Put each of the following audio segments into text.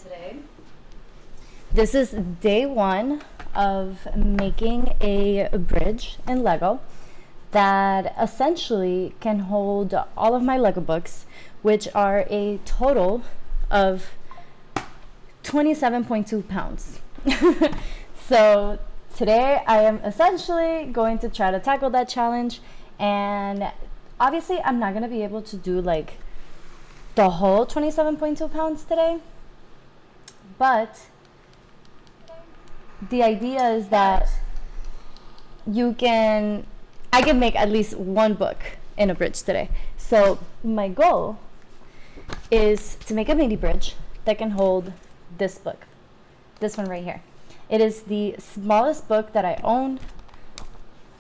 today. This is day one of making a bridge in Lego that essentially can hold all of my Lego books, which are a total of 27.2 pounds. So today I am essentially going to try to tackle that challenge, and obviously I'm not going to be able to do like the whole 27.2 pounds today, but the idea is that I can make at least one book in a bridge today. So my goal is to make a mini bridge that can hold this book, this one right here. It is the smallest book that I own.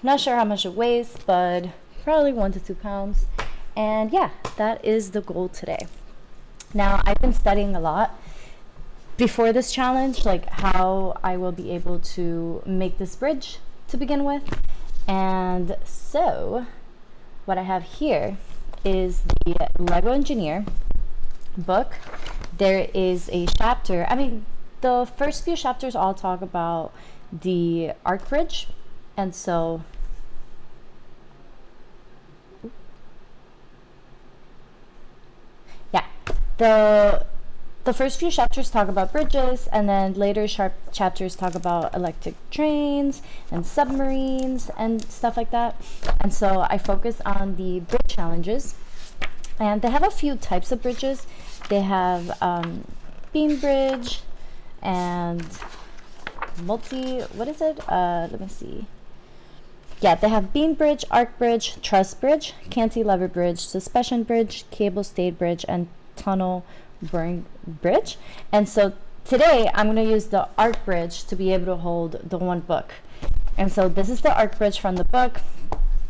Not sure how much it weighs, but probably 1 to 2 pounds. And yeah, that is the goal today. Now, I've been studying a lot before this challenge, like how I will be able to make this bridge to begin with. And so what I have here is the Lego Engineer book. There is a chapter, the first few chapters all talk about the arc bridge, and so yeah, the first few chapters talk about bridges, and then later chapters talk about electric trains and submarines and stuff like that. And so I focus on the bridge challenges, and they have a few types of bridges. They have beam bridge and let me see. Yeah, they have beam bridge, arc bridge, truss bridge, cantilever bridge, suspension bridge, cable stayed bridge, and tunnel boring bridge. And so today I'm going to use the arc bridge to be able to hold the one book. And so this is the arc bridge from the book.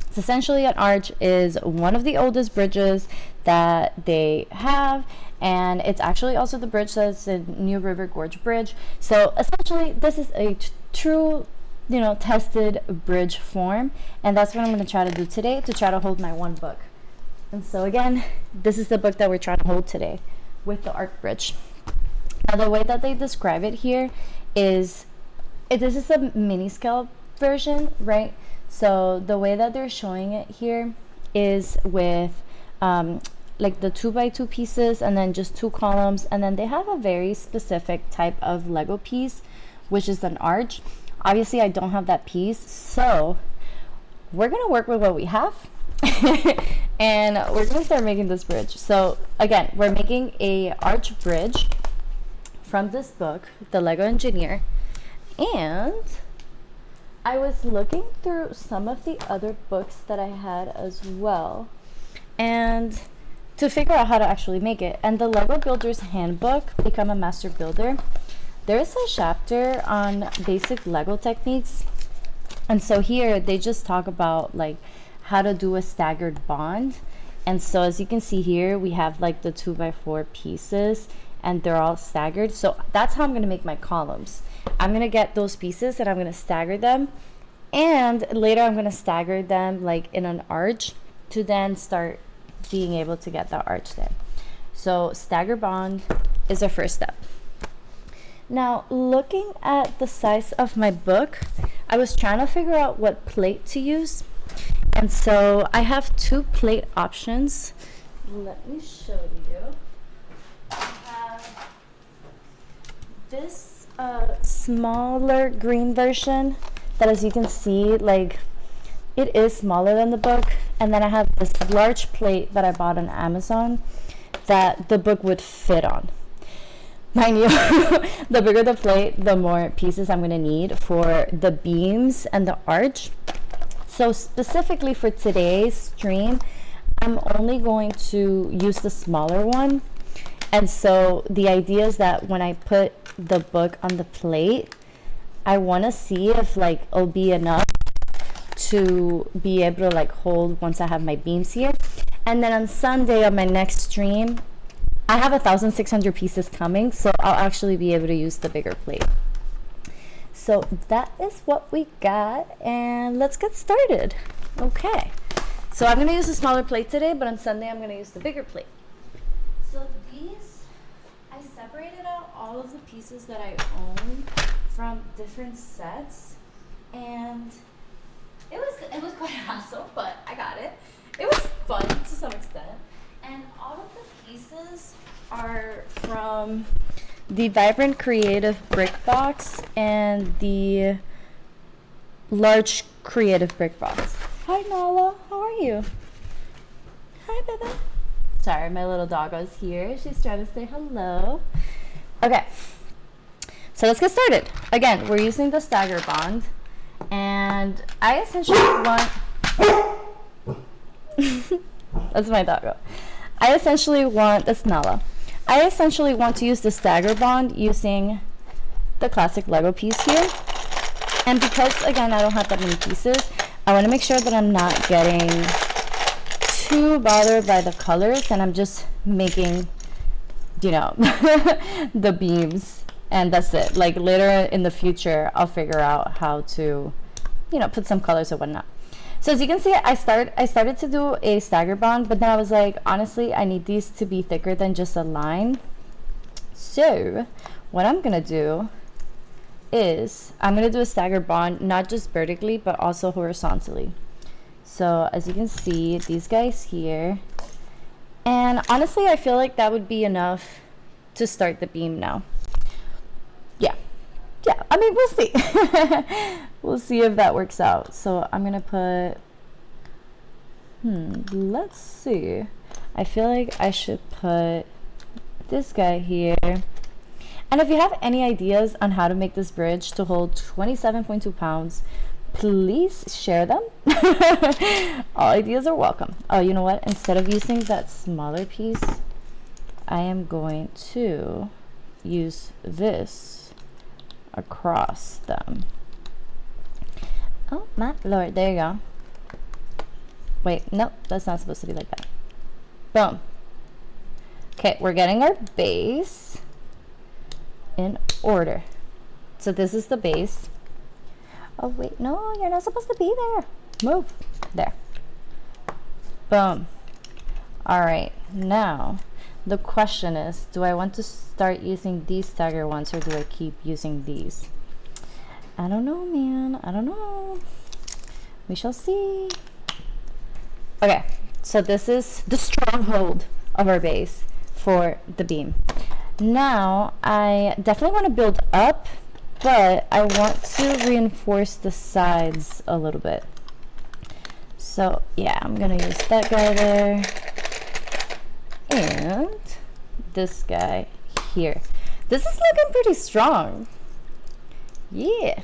It's essentially an arch, is one of the oldest bridges that they have, and it's actually also the bridge that's in New River Gorge Bridge. So essentially this is a true, tested bridge form, and that's what I'm going to try to do today to try to hold my one book. And so again, this is the book that we're trying to hold today with the arc bridge. Now the way that they describe it here is, this is a mini scale version, right? So the way that they're showing it here is with like the 2x2 pieces and then just 2 columns, and then they have a very specific type of Lego piece, which is an arch. Obviously I don't have that piece, so we're gonna work with what we have and we're gonna start making this bridge. So again, we're making a arch bridge from this book, the Lego Engineer, and I was looking through some of the other books that I had as well, and to figure out how to actually make it. And the Lego Builder's Handbook, Become a Master Builder, there is a chapter on basic Lego techniques. And so here they just talk about like how to do a staggered bond. And so as you can see here, we have like the 2x4 pieces and they're all staggered. So that's how I'm going to make my columns. I'm going to get those pieces and I'm going to stagger them, and later I'm going to stagger them like in an arch to then start being able to get that arch there. So stagger bond is our first step. Now, looking at the size of my book, I was trying to figure out what plate to use, and so I have 2 plate options. Let me show you. I have this smaller green version that, as you can see, like it is smaller than the book, and then I have this large plate that I bought on Amazon that the book would fit on. Mind you, the bigger the plate, the more pieces I'm going to need for the beams and the arch. So specifically for today's stream, I'm only going to use the smaller one. And so the idea is that when I put the book on the plate, I want to see if like it'll be enough to be able to like hold once I have my beams here. And then on Sunday on my next stream, I have 1,600 pieces coming, so I'll actually be able to use the bigger plate. So that is what we got, and let's get started. Okay, so I'm going to use a smaller plate today, but on Sunday I'm going to use the bigger plate. So these I set separated out all of the pieces that I own from different sets, and it was quite a hassle, but I got it. It was fun to some extent. And all of the pieces are from the Vibrant Creative Brick Box and the Large Creative Brick Box. Hi Nala, how are you? Hi baby. Sorry, my little doggo's here. She's trying to say hello. Okay, so let's get started. Again, we're using the Stagger Bond, and I essentially want... That's my doggo. I essentially want... That's Nala. I essentially want to use the Stagger Bond using the classic Lego piece here. And because, again, I don't have that many pieces, I want to make sure that I'm not getting too bothered by the colors, and I'm just making, you know, the beams, and that's it. Like later in the future, I'll figure out how to, you know, put some colors or whatnot. So as you can see, I started to do a Stagger Bond, but then I was like, honestly, I need these to be thicker than just a line. So what I'm gonna do is I'm gonna do a Stagger Bond, not just vertically, but also horizontally. So as you can see, these guys here, and honestly, I feel like that would be enough to start the beam now. Yeah, I mean, we'll see. We'll see if that works out. So I'm gonna put, let's see. I feel like I should put this guy here. And if you have any ideas on how to make this bridge to hold 27.2 pounds, please share them. All ideas are welcome. Oh, you know what? Instead of using that smaller piece, I am going to use this across them. Oh my lord, there you go. Wait, nope, that's not supposed to be like that. Boom. Okay, we're getting our base in order. So this is the base. Oh wait, no, you're not supposed to be there. Move. There. Boom. Alright, now the question is, do I want to start using these stagger ones, or do I keep using these? I don't know, man. I don't know. We shall see. Okay, so this is the stronghold of our base for the beam. Now, I definitely want to build up, but I want to reinforce the sides a little bit. So, yeah, I'm going to use that guy there. And this guy here. This is looking pretty strong. Yeah,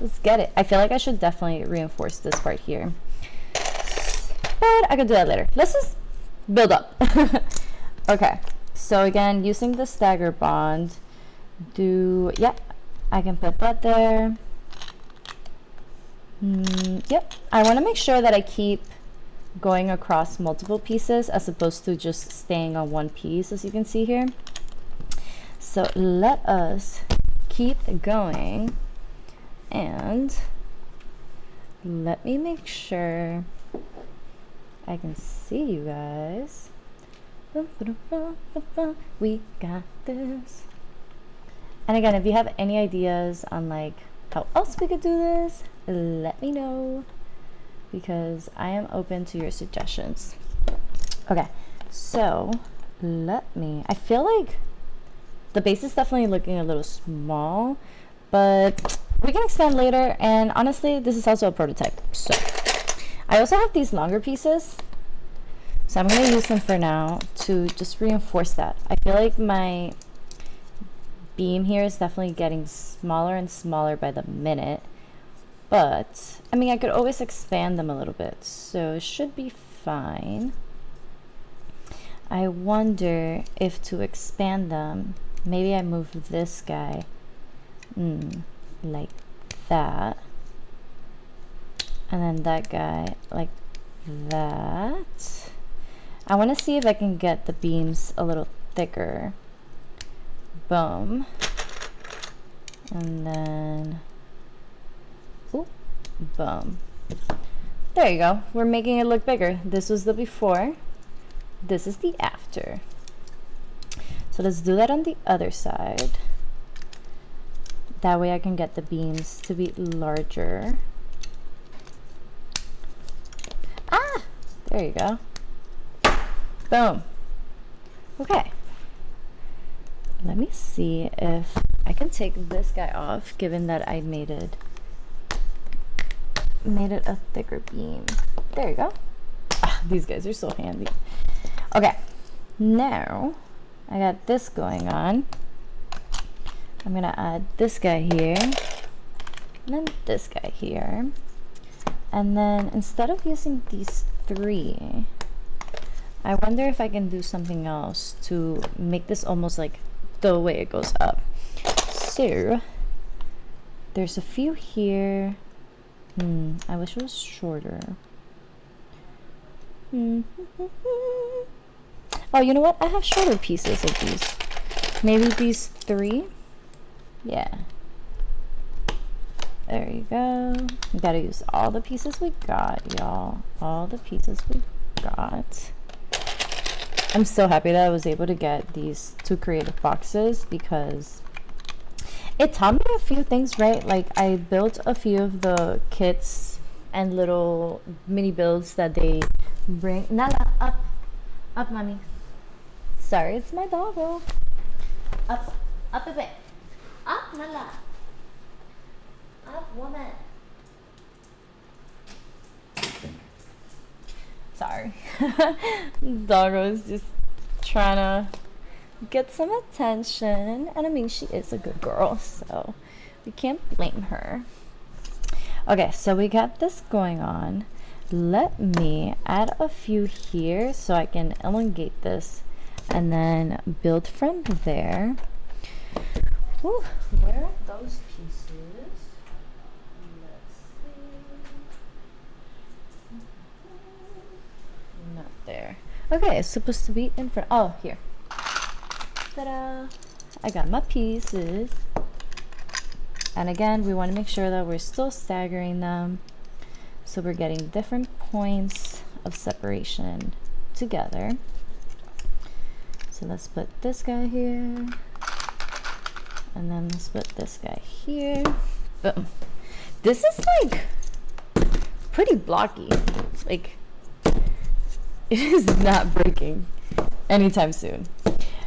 let's get it. I feel like I should definitely reinforce this part here, but I could do that later. Let's just build up. Okay, so again, using the Stagger Bond, yep, I can put that there. Yep, I want to make sure that I keep going across multiple pieces as opposed to just staying on one piece, as you can see here. So let us keep going, and let me make sure I can see you guys. We got this. And again, if you have any ideas on like how else we could do this, let me know, because I am open to your suggestions. Okay, so I feel like the base is definitely looking a little small, but we can expand later. And honestly, this is also a prototype. So I also have these longer pieces, so I'm going to use them for now to just reinforce that. I feel like my beam here is definitely getting smaller and smaller by the minute, but I mean, I could always expand them a little bit, so it should be fine. I wonder if to expand them, maybe I move this guy like that, and then that guy like that. I want to see if I can get the beams a little thicker. Boom. And then boom. There you go. We're making it look bigger. This was the before, this is the after. So let's do that on the other side. That way I can get the beams to be larger. Ah, there you go. Boom. Okay. Let me see if I can take this guy off, given that I made it a thicker beam. There you go. Ah, these guys are so handy. Okay, now I got this going on. I'm gonna add this guy here, and then this guy here. And then instead of using these three, I wonder if I can do something else to make this almost like the way it goes up. So there's a few here. I wish it was shorter. Oh, you know what? I have shorter pieces of these. Maybe these three? Yeah. There you go. We gotta use all the pieces we got, y'all. All the pieces we got. I'm so happy that I was able to get these 2 creative boxes because it taught me a few things, right? Like I built a few of the kits and little mini builds that they bring. Nala, up, mommy. Sorry, it's my doggo. Up a bit. Up, Nala. Up, woman. Sorry. Doggo is just trying to get some attention, and I mean she is a good girl, so we can't blame her. Okay, so we got this going on. Let me add a few here so I can elongate this and then build from there. Ooh, where are those pieces? Let's see. Not there. Okay, it's supposed to be in front. Oh, here. Ta-da! I got my pieces. And again, we want to make sure that we're still staggering them. So we're getting different points of separation together. So let's put this guy here. And then let's put this guy here. Boom. This is like pretty blocky. Like it is not breaking anytime soon.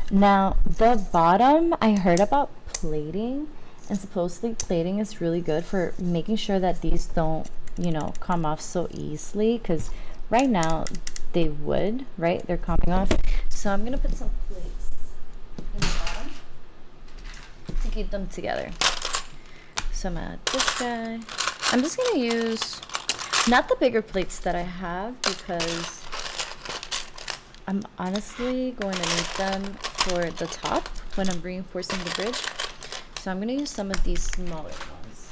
Now the bottom, I heard about plating, and supposedly plating is really good for making sure that these don't, you know, come off so easily, because right now they would, right? They're coming off. So I'm gonna put some plates in the bottom to keep them together. So I'm gonna add this guy. I'm just gonna use not the bigger plates that I have because I'm honestly going to need them for the top when I'm reinforcing the bridge. So I'm going to use some of these smaller ones.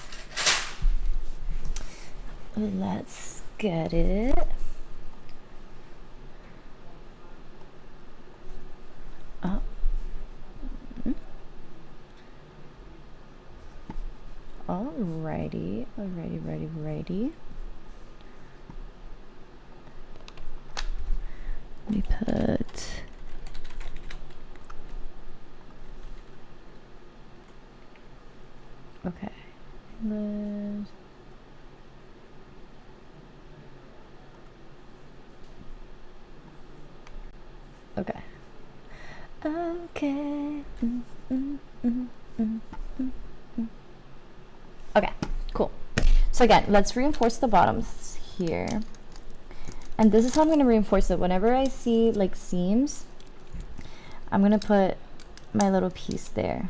Let's get it. Oh. Alrighty. Righty. Let me put okay. Okay. Okay, cool. So again, let's reinforce the bottoms here. And this is how I'm going to reinforce it. Whenever I see like seams, I'm going to put my little piece there.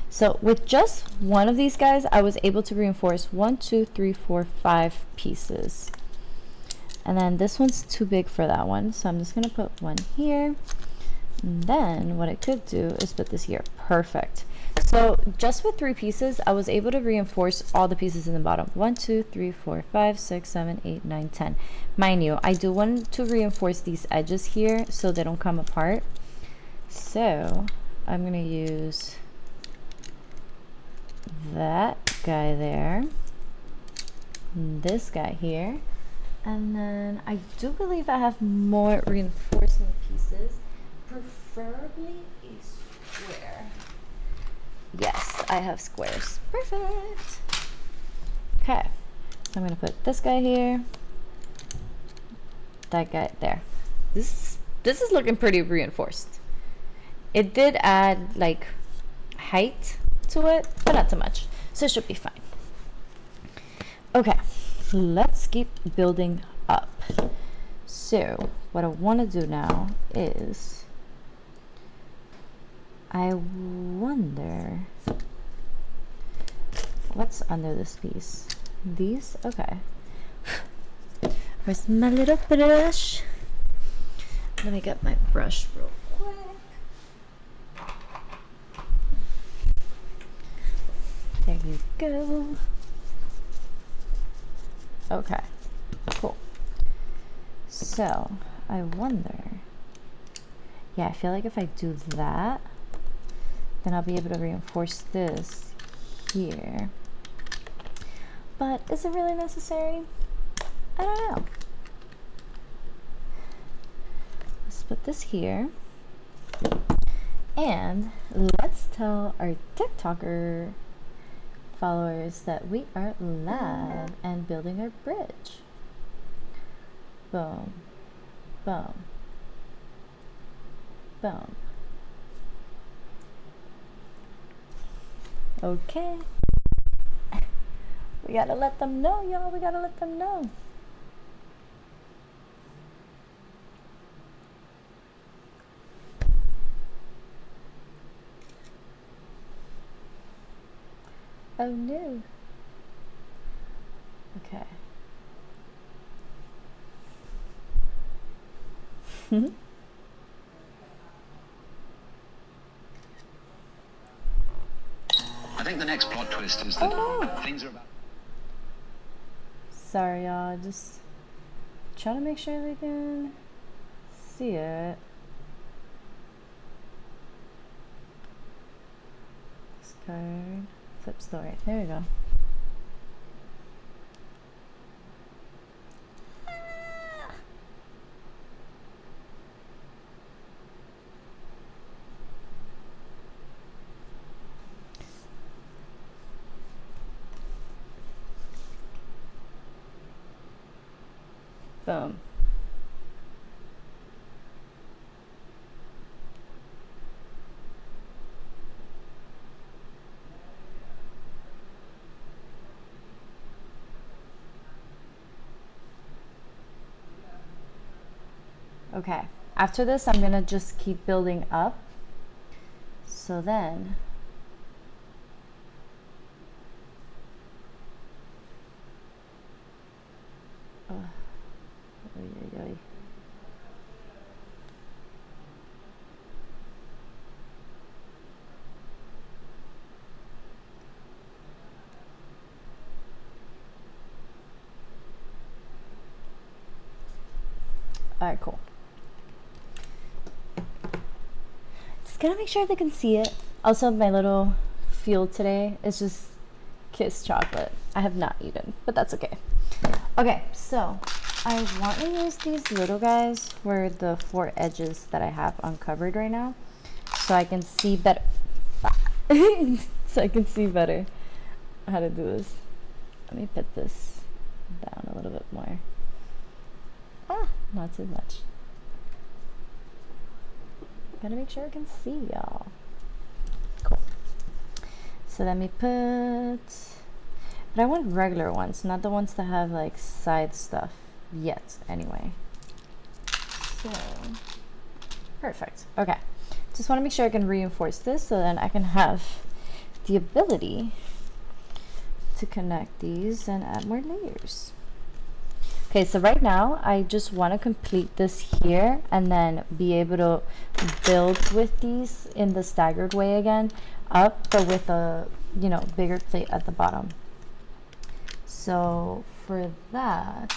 So with just one of these guys, I was able to reinforce 1, 2, 3, 4, 5 pieces. And then this one's too big for that one, so I'm just going to put one here. And then what I could do is put this here. Perfect. So just with 3 pieces, I was able to reinforce all the pieces in the bottom. 1, 2, 3, 4, 5, 6, 7, 8, 9, 10. Mind you, I do want to reinforce these edges here so they don't come apart. So I'm going to use that guy there, this guy here, and then I do believe I have more reinforcement pieces, preferably a square. Yes, I have squares. Perfect. Okay, so I'm gonna put this guy here, that guy there. This is looking pretty reinforced. It did add like height to it, but not too much, so it should be fine. Okay, let's keep building up. So what I want to do now is, I wonder what's under this piece. These? Okay. Where's my little brush? Let me get my brush real quick. There you go. Okay, cool. So I wonder, yeah, I feel like if I do that, then I'll be able to reinforce this here. But is it really necessary? I don't know. Let's put this here. And let's tell our TikToker followers that we are live and building our bridge. Boom, boom, boom. Okay. We gotta let them know, y'all. We gotta let them know. Oh no. Okay. I think the next plot twist is that things are about. Sorry, y'all. Just trying to make sure they can see it. Discard. Flip story. There we go. Boom. Okay, after this I'm gonna just keep building up. So then alright, cool. Just gotta make sure they can see it. Also, my little fuel today is just Kiss chocolate. I have not eaten, but that's okay. Okay, so I want to use these little guys for the 4 edges that I have uncovered right now, so I can see better. So I can see better how to do this. Let me put this down a little bit more. Not too much. Gotta make sure I can see y'all. Cool. So let me put, but I want regular ones, not the ones that have like side stuff yet anyway. So perfect. Okay, just want to make sure I can reinforce this so then I can have the ability to connect these and add more layers. Okay, so right now I just want to complete this here and then be able to build with these in the staggered way again up, but with a, you know, bigger plate at the bottom. So for that,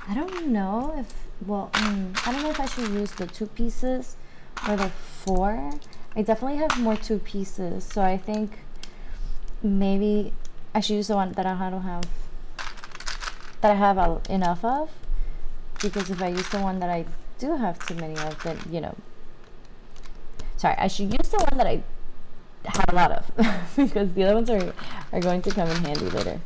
I don't know if, well, I don't know if I should use the 2 pieces or the 4. I definitely have more 2 pieces, so I think maybe I should use the one that I don't have, that I have enough of, because if I use the one that I do have too many of, then, you know, sorry, I should use the one that I have a lot of because the other ones are going to come in handy later.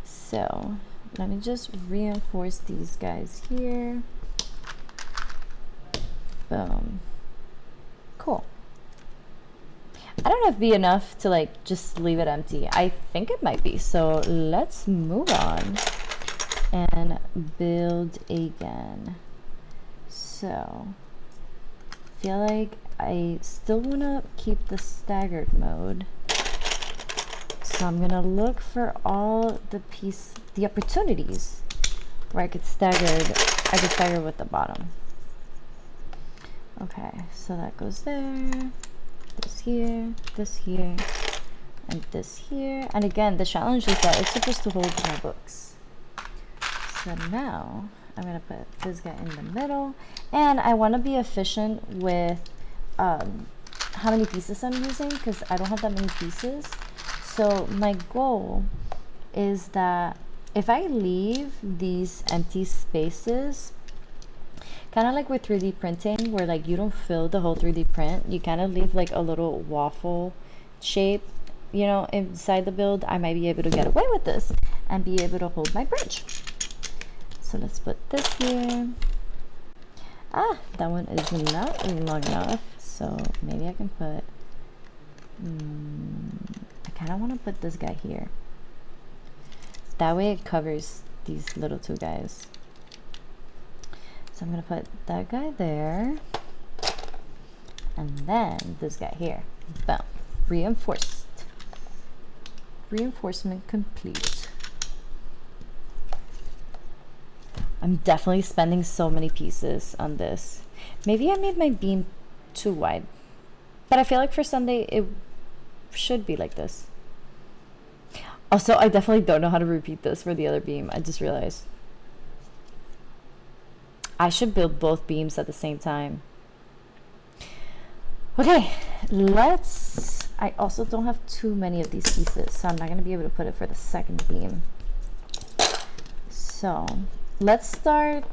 So let me just reinforce these guys here. Boom. Cool. I don't know if it'd be enough to like just leave it empty. I think it might be. So let's move on and build again. So feel like I still want to keep the staggered mode. So I'm gonna look for all the opportunities where I could stagger with the bottom. Okay, so that goes there, this here, and this here. And again, the challenge is that it's supposed to hold my books. So now I'm gonna put this guy in the middle, and I want to be efficient with how many pieces I'm using because I don't have that many pieces. So my goal is that if I leave these empty spaces, kind of like with 3D printing, where like you don't fill the whole 3D print, you kind of leave like a little waffle shape, you know, inside the build. I might be able to get away with this and be able to hold my bridge. So let's put this here. Ah, that one is not long enough, so maybe I can put I kind of want to put this guy here. That way it covers these little two guys. So I'm gonna put that guy there, and then this guy here. Boom. Reinforced. Reinforcement complete. I'm definitely spending so many pieces on this. Maybe I made my beam too wide, but I feel like for Sunday it should be like this. Also, I definitely don't know how to repeat this for the other beam. I just realized I should build both beams at the same time. Okay, I also don't have too many of these pieces, so I'm not going to be able to put it for the second beam. So let's start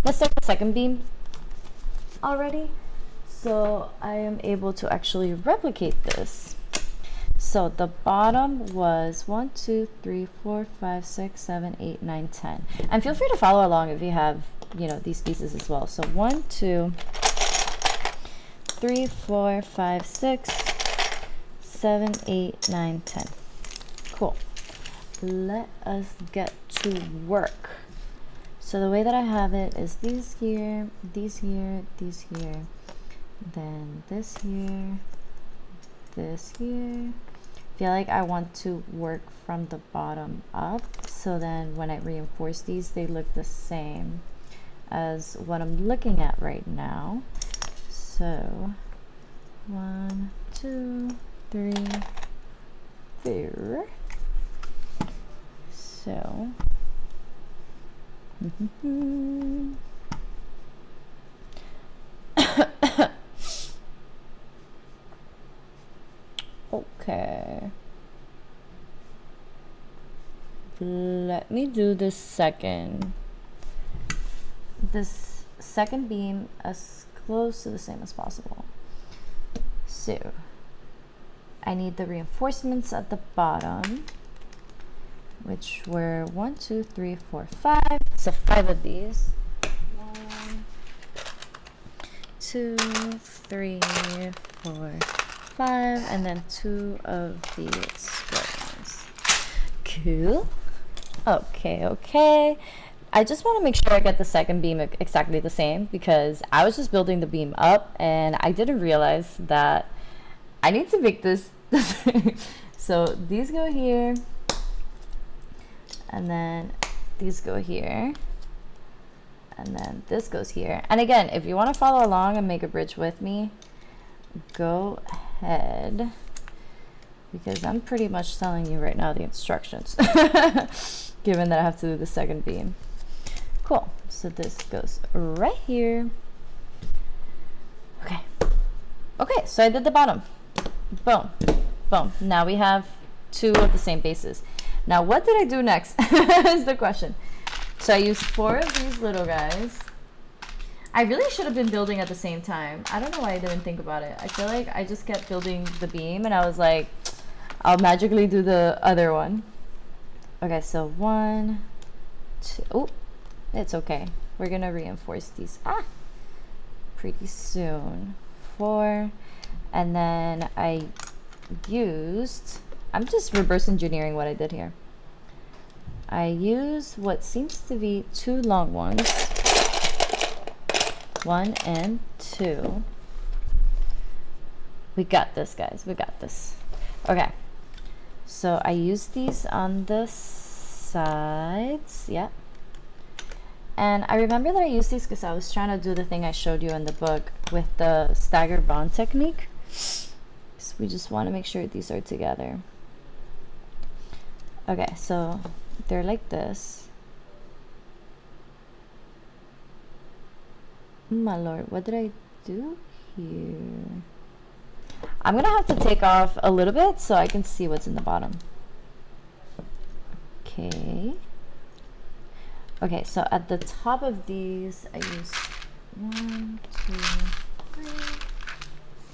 the second beam already, so I am able to actually replicate this. So the bottom was 1, 2, 3, 4, 5, 6, 7, 8, 9, 10. And feel free to follow along if you have, you know, these pieces as well. So 1, 2, 3, 4, 5, 6, 7, 8, 9, 10. Cool. Let us get to work. So the way that I have it is these here, these here, these here, then this here, this here. Feel like I want to work from the bottom up, so then when I reinforce these, they look the same as what I'm looking at right now. So 1, 2, 3, 4. So okay, let me do this second beam as close to the same as possible. So I need the reinforcements at the bottom, which were 1, 2, 3, 4, 5. So 5 of these. 1, 2, 3, 4, 5, and then 2 of these square ones. Cool. Okay. I just want to make sure I get the second beam exactly the same, because I was just building the beam up and I didn't realize that I need to make this. So these go here, and then these go here, and then this goes here. And again, if you want to follow along and make a bridge with me, go ahead, because I'm pretty much telling you right now the instructions given that I have to do the second beam. Cool. So this goes right here. Okay, so I did the bottom. Boom. Now we have 2 of the same bases. Now what did I do next is the question. So I used 4 of these little guys. I really should have been building at the same time. I don't know why I didn't think about it. I feel like I just kept building the beam and I was like, I'll magically do the other one. Okay, so 1, 2, oh, it's okay. We're gonna reinforce these pretty soon. 4, and then I used, I'm just reverse engineering what I did here. I used what seems to be 2 long ones. 1 and 2. We got this, guys. We got this. Okay. So I used these on the sides. Yeah. And I remember that I used these because I was trying to do the thing I showed you in the book with the staggered bond technique. So we just want to make sure these are together. Okay, so they're like this. My lord, what did I do here? I'm gonna have to take off a little bit so I can see what's in the bottom. Okay. Okay, so at the top of these, I used 1, 2, 3,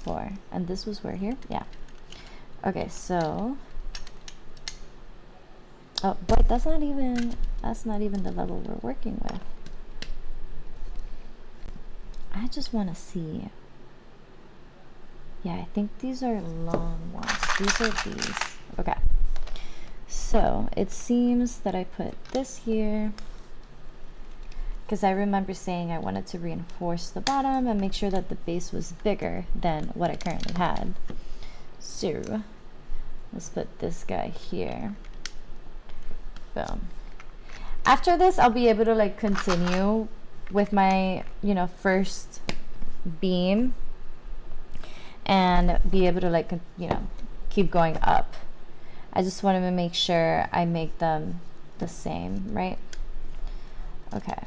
4. And this was where here? Yeah. Okay, so. Oh, wait, that's not even the level we're working with. I just want to see. Yeah, I think these are long ones. These are these. Okay. So it seems that I put this here because I remember saying I wanted to reinforce the bottom and make sure that the base was bigger than what I currently had. So let's put this guy here. Boom. After this, I'll be able to like continue with my, you know, first beam and be able to like, you know, keep going up. I just wanted to make sure I make them the same, right? Okay.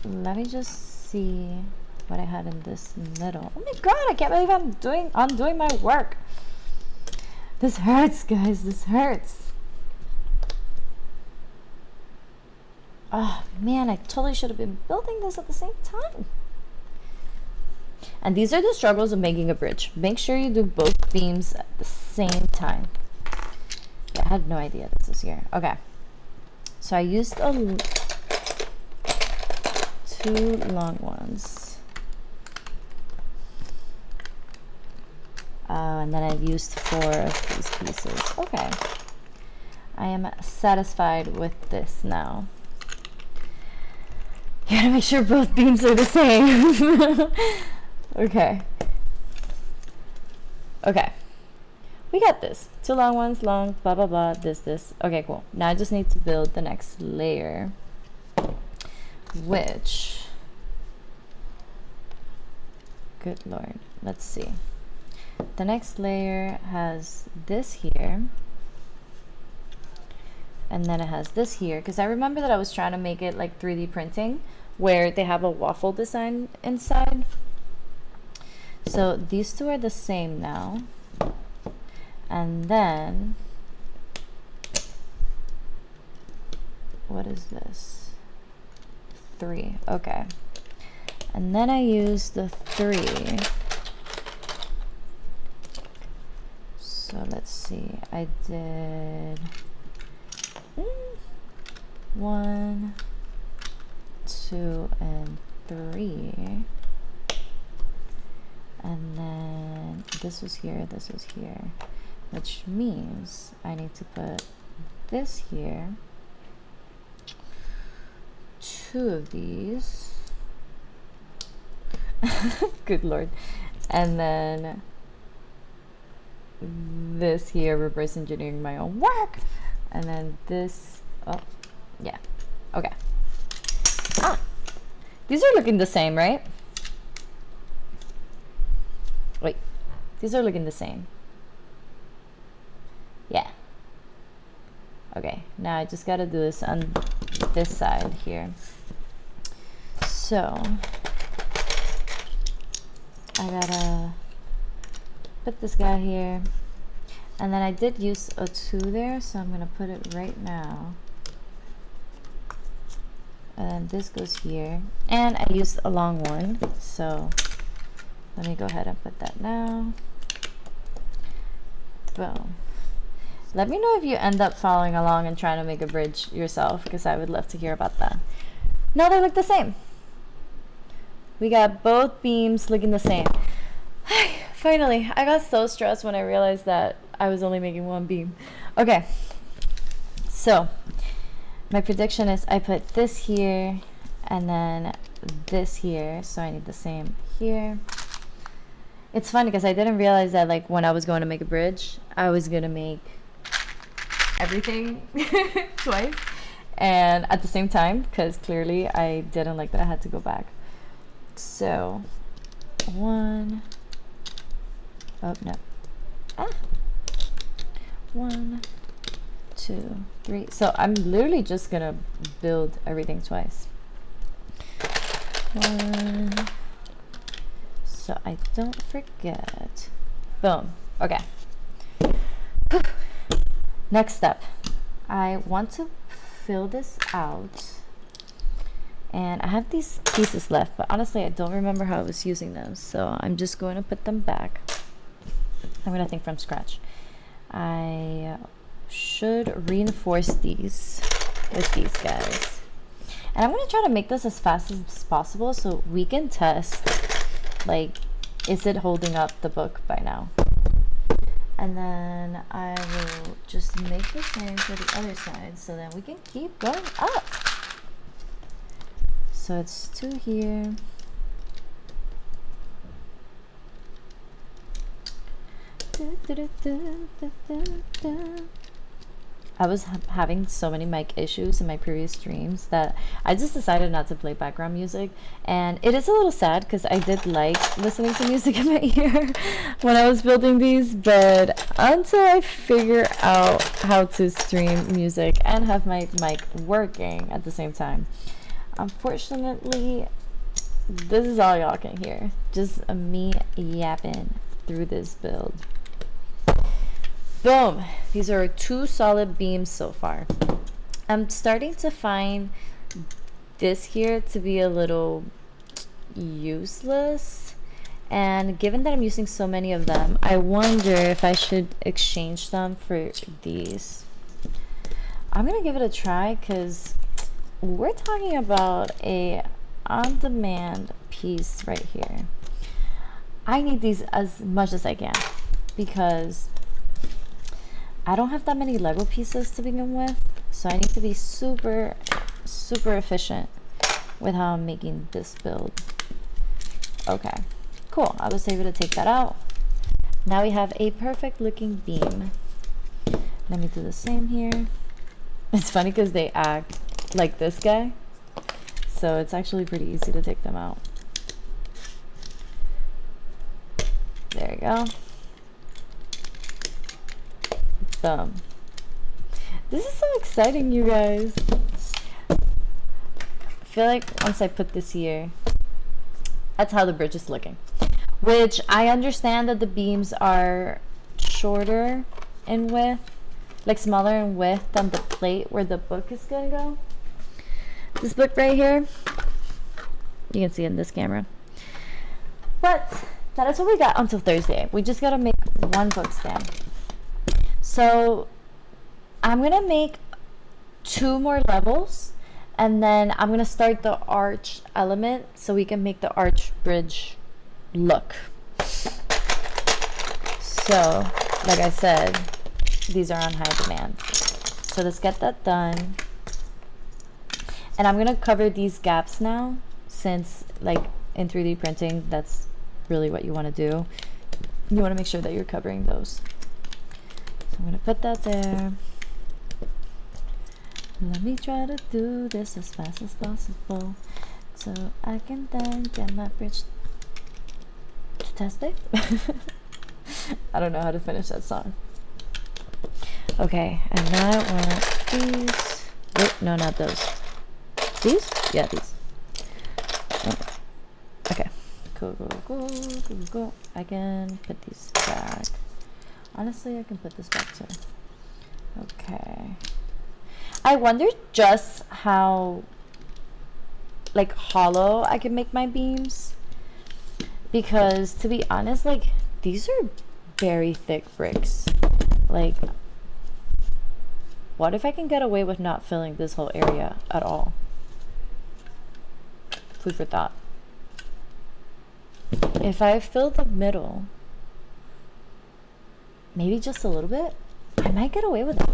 Let me just see what I had in this middle. Oh my god, I can't believe I'm doing my work. This hurts, guys. This hurts. Oh man, I totally should have been building this at the same time. And these are the struggles of making a bridge. Make sure you do both beams at the same time. Yeah, I had no idea this was here. Okay. So I used 2 long ones. And then I've used 4 of these pieces. Okay. I am satisfied with this now. You gotta make sure both beams are the same. Okay. Okay. We got this. 2 long ones, long, blah, blah, blah, this. Okay, cool. Now I just need to build the next layer, which, good lord, let's see. The next layer has this here. And then it has this here, because I remember that I was trying to make it like 3D printing, where they have a waffle design inside. So these 2 are the same now. And then, what is this? 3, okay. And then I use the 3. So let's see, I did 1, 2, and 3. And then this was here, which means I need to put this here, 2 of these. Good lord. And then this here, reverse engineering my own work. And then this, oh, yeah, okay. These are looking the same, right? Wait, these are looking the same. Yeah. Okay, now I just gotta do this on this side here. So, I gotta put this guy here. And then I did use a 2 there, so I'm gonna put it right now. and then this goes here, and I used a long one, so let me go ahead and put that now. Boom. Let me know if you end up following along and trying to make a bridge yourself, because I would love to hear about that. No, they look the same. We got both beams looking the same. Finally, I got so stressed when I realized that I was only making one beam. Okay, so my prediction is I put this here and then this here, so I need the same here. It's funny because I didn't realize that, like, when I was going to make a bridge, I was gonna make everything twice and at the same time, because clearly I didn't like that I had to go back. So 1, oh no, 1, 2, 3. So I'm literally just gonna build everything twice. 1, so I don't forget. Boom. Okay. Next step, I want to fill this out, and I have these pieces left, but honestly I don't remember how I was using them, so I'm just going to put them back. I'm going to think from scratch. I should reinforce these with these guys, and I'm going to try to make this as fast as possible so we can test, like, is it holding up the book by now. And then I will just make the same for the other side, so then we can keep going up. So it's 2 here. I was having so many mic issues in my previous streams that I just decided not to play background music, and it is a little sad because I did like listening to music in my ear when I was building these, but until I figure out how to stream music and have my mic working at the same time, unfortunately this is all y'all can hear, just me yapping through this build. Boom! These are 2 solid beams so far. I'm starting to find this here to be a little useless, and given that I'm using so many of them, I wonder if I should exchange them for these. I'm gonna give it a try because we're talking about a on-demand piece right here. I need these as much as I can because I don't have that many Lego pieces to begin with, so I need to be super efficient with how I'm making this build. Okay, cool. I was able to take that out. Now we have a perfect looking beam. Let me do the same here. It's funny because they act like this guy, so it's actually pretty easy to take them out. There you go. Boom. This is so exciting, you guys. I feel like once I put this here, that's how the bridge is looking. Which I understand that the beams are shorter in width, like smaller in width than the plate where the book is gonna go. This book right here, you can see it in this camera. But that is what we got until Thursday. We just gotta make one book stand. So I'm gonna make 2 more levels, and then I'm gonna start the arch element so we can make the arch bridge look. So like I said, these are on high demand, so let's get that done. And I'm gonna cover these gaps now, since like in 3D printing that's really what you want to do. You want to make sure that you're covering those. So I'm gonna put that there. Let me try to do this as fast as possible so I can then get my bridge to test it. I don't know how to finish that song. Okay, and now I want these. Wait, no, not those. These? Yeah, these. Oh. Okay. Cool. I can put these back. Honestly, I can put this back too. Okay. I wonder just how like hollow I can make my beams, because to be honest, like these are very thick bricks. Like, what if I can get away with not filling this whole area at all? Food for thought. If I fill the middle, maybe just a little bit, I might get away with it.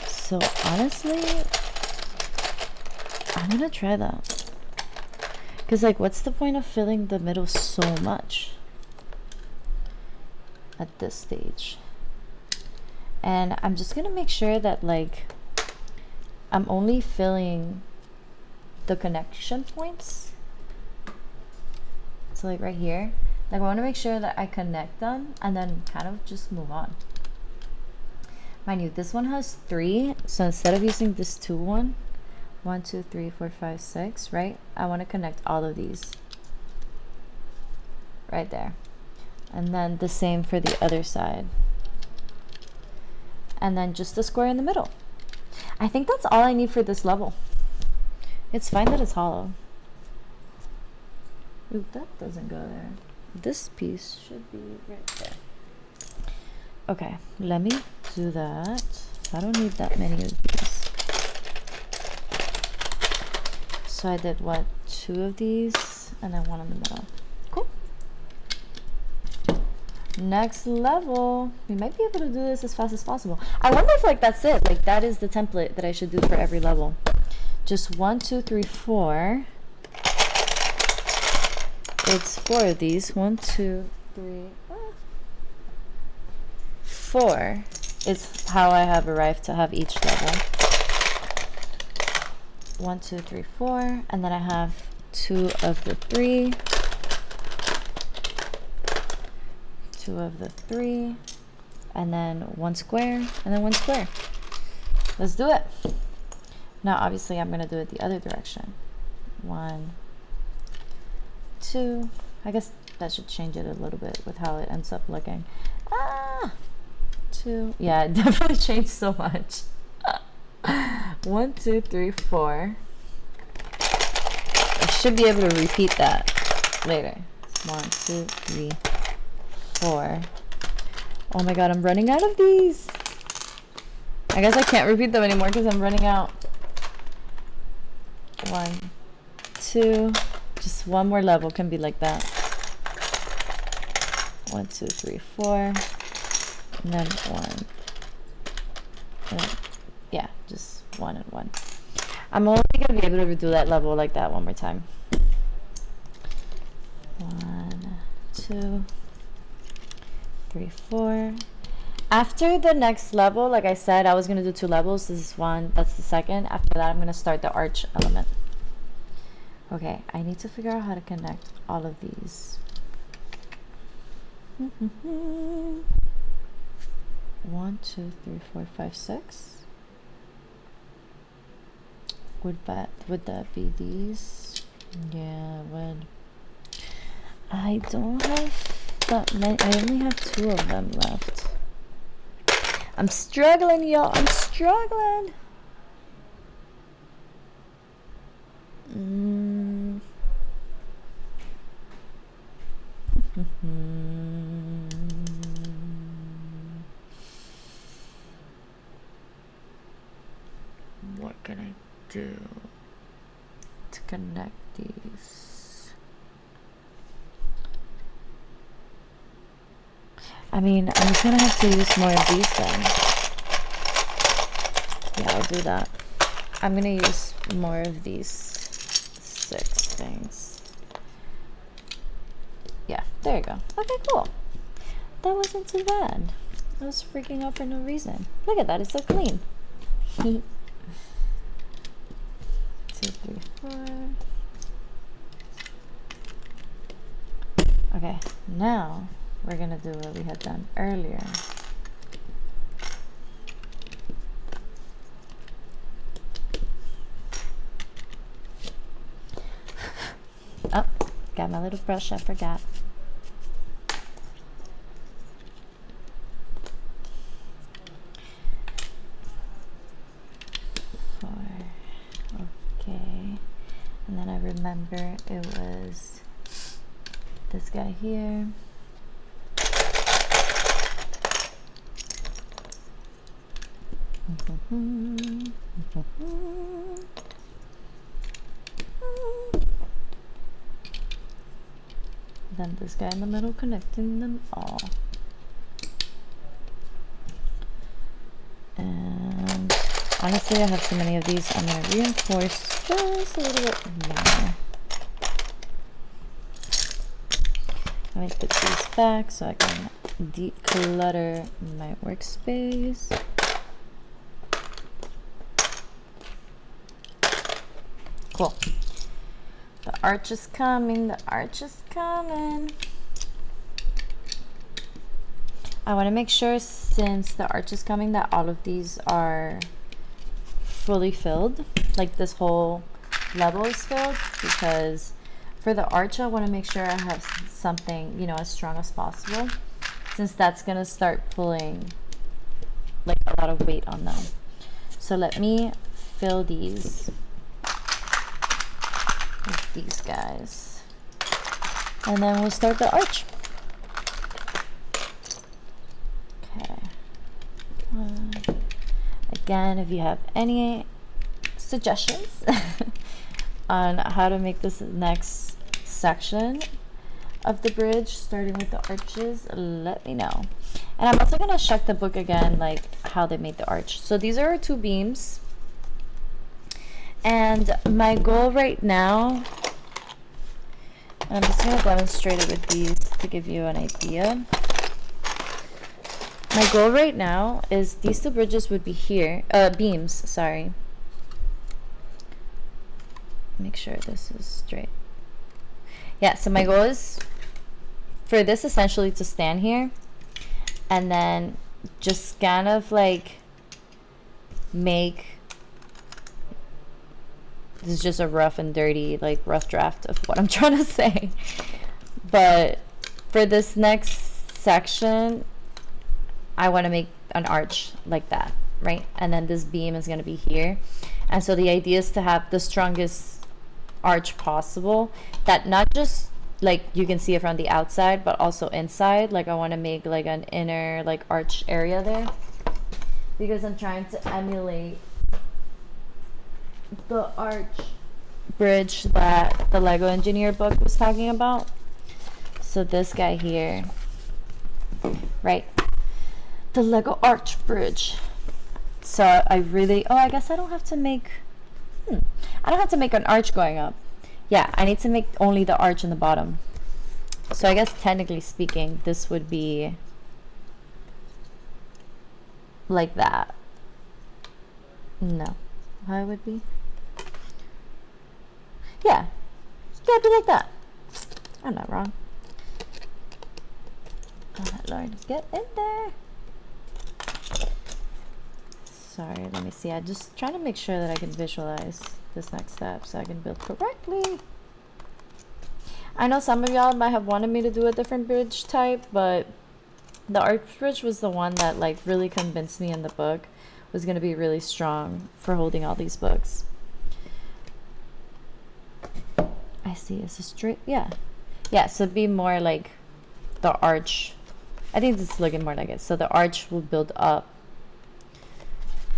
So honestly, I'm gonna try that. Because like, what's the point of filling the middle so much at this stage? And I'm just gonna make sure that like I'm only filling the connection points. So like right here, like I want to make sure that I connect them and then kind of just move on. Mind you, this one has 3, so instead of using this 2 one, 1 2 3 4 5 6, right, I want to connect all of these right there, and then the same for the other side, and then just a square in the middle. I think that's all I need for this level. It's fine that it's hollow. Ooh, that doesn't go there. This piece should be right there. Okay, let me do that. I don't need that many of these. So I did what? 2 of these and then 1 in the middle. Cool. Next level. We might be able to do this as fast as possible. I wonder if like that's it. Like that is the template that I should do for every level. Just 1 2 3 4. It's 4 of these. 1 2 3 4 is how I have arrived to have each level. 1 2 3 4, and then I have 2 of the 3, 2 of the 3, and then 1 square, and then 1 square. Let's do it. Now obviously I'm gonna do it the other direction. 1 2. I guess that should change it a little bit with how it ends up looking. 2. Yeah, it definitely changed so much. 1 2 3 4. I should be able to repeat that later. 1 2 3 4. Oh my god, I'm running out of these. I guess I can't repeat them anymore because I'm running out. 1 2. Just one more level can be like that. 1 2 3 4, and then 1. And yeah, just 1 and 1. I'm only gonna be able to redo that level like that one more time. 1 2 3 4. After the next level, like I said, I was gonna do 2 levels. This is 1, that's the second. After that, I'm gonna start the arch element. Okay, I need to figure out how to connect all of these. 1 2 3 4 5 6. Would that be these? Yeah, it would. I don't have that many. I only have 2 of them left. I'm struggling, y'all. I'm struggling. What can I do to connect these? I mean, I'm just gonna have to use more of these then. Yeah, I'll do that. I'm gonna use more of these 6 things. Yeah, there you go. Okay, cool. That wasn't too bad. I was freaking out for no reason. Look at that, it's so clean. 2 3 4. Okay, now we're gonna do what we had done earlier. Oh, got my little brush, I forgot. Okay. remember it was this guy here. Then this guy in the middle connecting them all. And honestly, I have so many of these, I'm going to reinforce just a little bit more. Let me put these back so I can declutter my workspace. Cool. The arch is coming, the arch is coming. I want to make sure, since the arch is coming, that all of these are fully filled, like this whole level is filled, because for the arch I want to make sure I have something, you know, as strong as possible, since that's gonna start pulling like a lot of weight on them. So let me fill these with these guys, and then we'll start the arch. Okay. Again, if you have any suggestions on how to make this next section of the bridge, starting with the arches, let me know. And I'm also gonna check the book again, like how they made the arch. So these are our two beams. And my goal right now, and I'm just going to demonstrate it with these to give you an idea. My goal right now is these two bridges would be here, beams, sorry. Make sure this is straight. Yeah, so my goal is for this essentially to stand here and then just kind of like make, this is just a rough and dirty, like rough draft of what I'm trying to say. But for this next section, I want to make an arch like that, right? And then this beam is going to be here. And so the idea is to have the strongest arch possible, that not just like you can see it from the outside, but also inside. Like I want to make like an inner like arch area there, because I'm trying to emulate the arch bridge that the Lego Engineer book was talking about. So this guy here, right, the Lego arch bridge. So I really, I guess I don't have to make I don't have to make an arch going up. Yeah, I need to make only the arch in the bottom. So I guess technically speaking, this would be like that. No, how it would be? Yeah, it'd be like that. I'm not wrong. Oh, Lord, get in there. Sorry, let me see. I'm just trying to make sure that I can visualize this next step so I can build correctly. I know some of y'all might have wanted me to do a different bridge type, but the arch bridge was the one that like really convinced me in the book was going to be really strong for holding all these books. I see. It's a straight, yeah, so it'd be more like the arch. I think this is looking more like it. So the arch will build up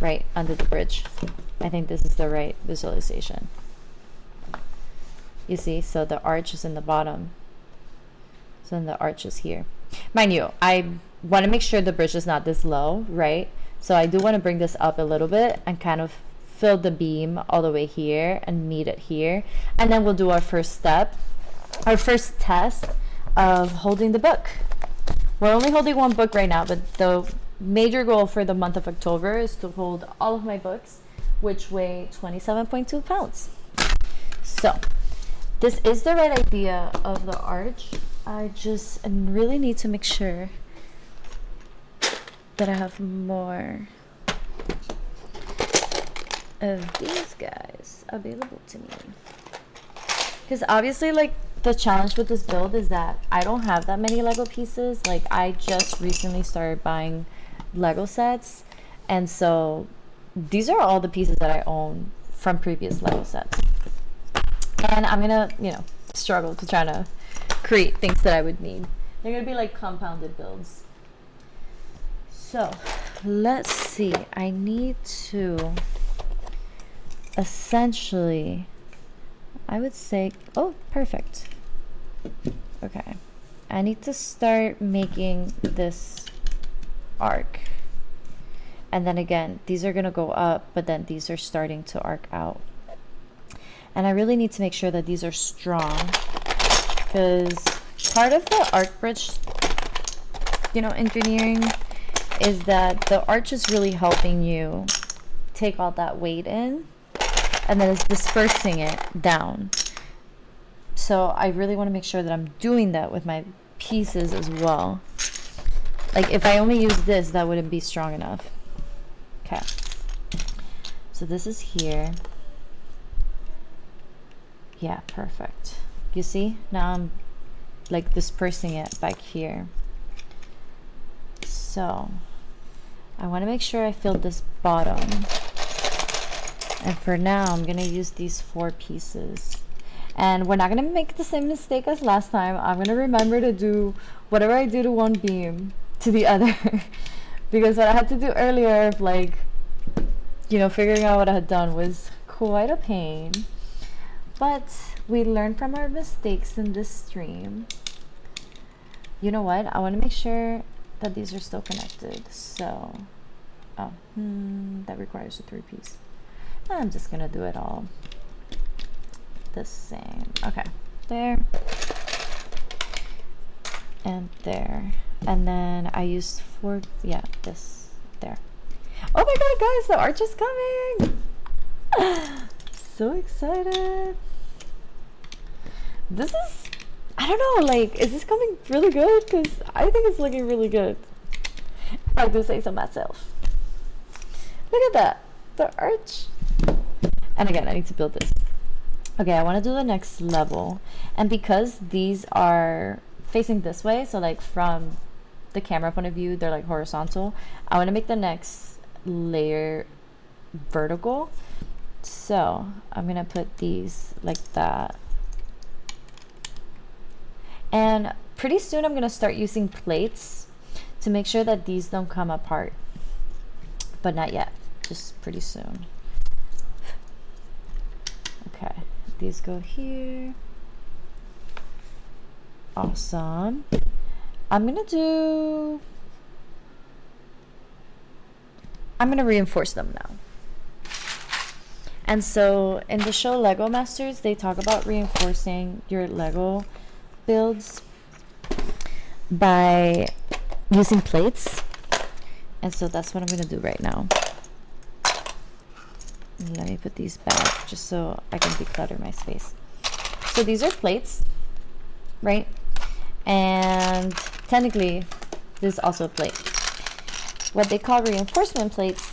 right under the bridge. I think this is the right visualization. You see, so the arch is in the bottom, so then the arch is here. Mind you, I want to make sure the bridge is not this low, right? So I do want to bring this up a little bit and kind of fill the beam all the way here and meet it here, and then we'll do our first step, our first test of holding the book. We're only holding one book right now, but the major goal for the month of October is to hold all of my books, which weigh 27.2 pounds. So this is the right idea of the arch. I just really need to make sure that I have more of these guys available to me, because obviously like the challenge with this build is that I don't have that many Lego pieces. Like I just recently started buying Lego sets, and so these are all the pieces that I own from previous Lego sets. And I'm gonna, you know, struggle to try to create things that I would need. They're gonna be like compounded builds. So let's see. I need to essentially, I would say, oh, perfect. Okay. I need to start making this arc. And then again, these are gonna go up, but then these are starting to arc out. And I really need to make sure that these are strong, because part of the arc bridge, you know, engineering is that the arch is really helping you take all that weight in, and then it's dispersing it down. So I really want to make sure that I'm doing that with my pieces as well. Like if I only use this, that wouldn't be strong enough. Okay. So this is here. Yeah, perfect. You see? Now I'm like dispersing it back here. So I want to make sure I fill this bottom. And for now, I'm going to use these 4 pieces. And we're not going to make the same mistake as last time. I'm going to remember to do whatever I do to one beam to the other. Because what I had to do earlier of like, you know, figuring out what I had done was quite a pain. But we learn from our mistakes in this stream. You know what? I want to make sure that these are still connected. So, oh, that requires a 3-piece. I'm just gonna do it all the same. Okay, there and there, and then I used 4. Yeah, this there. Oh my god, guys, the arch is coming! So excited. This is, I don't know, like, is this coming really good? Because I think it's looking really good, if I do say so myself. Look at that, the arch. And again, I need to build this. Okay, I want to do the next level. And because these are facing this way, so like from the camera point of view, they're like horizontal, I want to make the next layer vertical. So I'm going to put these like that. And pretty soon I'm going to start using plates to make sure that these don't come apart. But not yet, just pretty soon. Okay, these go here. Awesome. I'm gonna reinforce them now. And so in the show Lego Masters, they talk about reinforcing your Lego builds by using plates. And so that's what I'm gonna do right now. Let me put these back just so I can declutter my space. So these are plates, right? And technically, this is also a plate. What they call reinforcement plates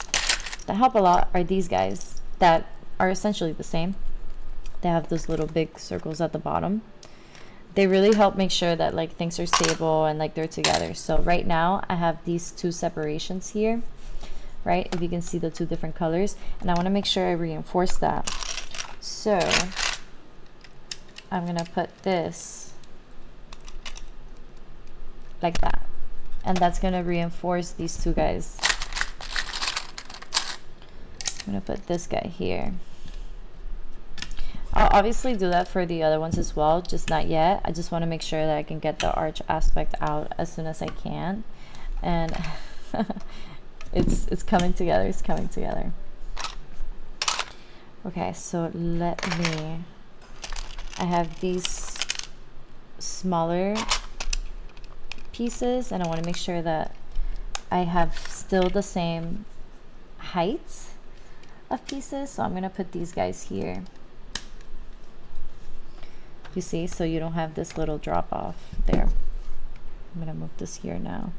that help a lot are these guys that are essentially the same. They have those little big circles at the bottom. They really help make sure that like things are stable and like they're together. So right now I have these 2 separations here. Right, if you can see the 2 different colors, and I want to make sure I reinforce that. So I'm gonna put this like that, and that's gonna reinforce these 2 guys. I'm gonna put this guy here. I'll obviously do that for the other ones as well, just not yet. I just want to make sure that I can get the arch aspect out as soon as I can, and It's coming together. It's coming together. Okay, so I have these smaller pieces, and I want to make sure that I have still the same height of pieces. So I'm going to put these guys here. You see, so you don't have this little drop off there. I'm going to move this here now.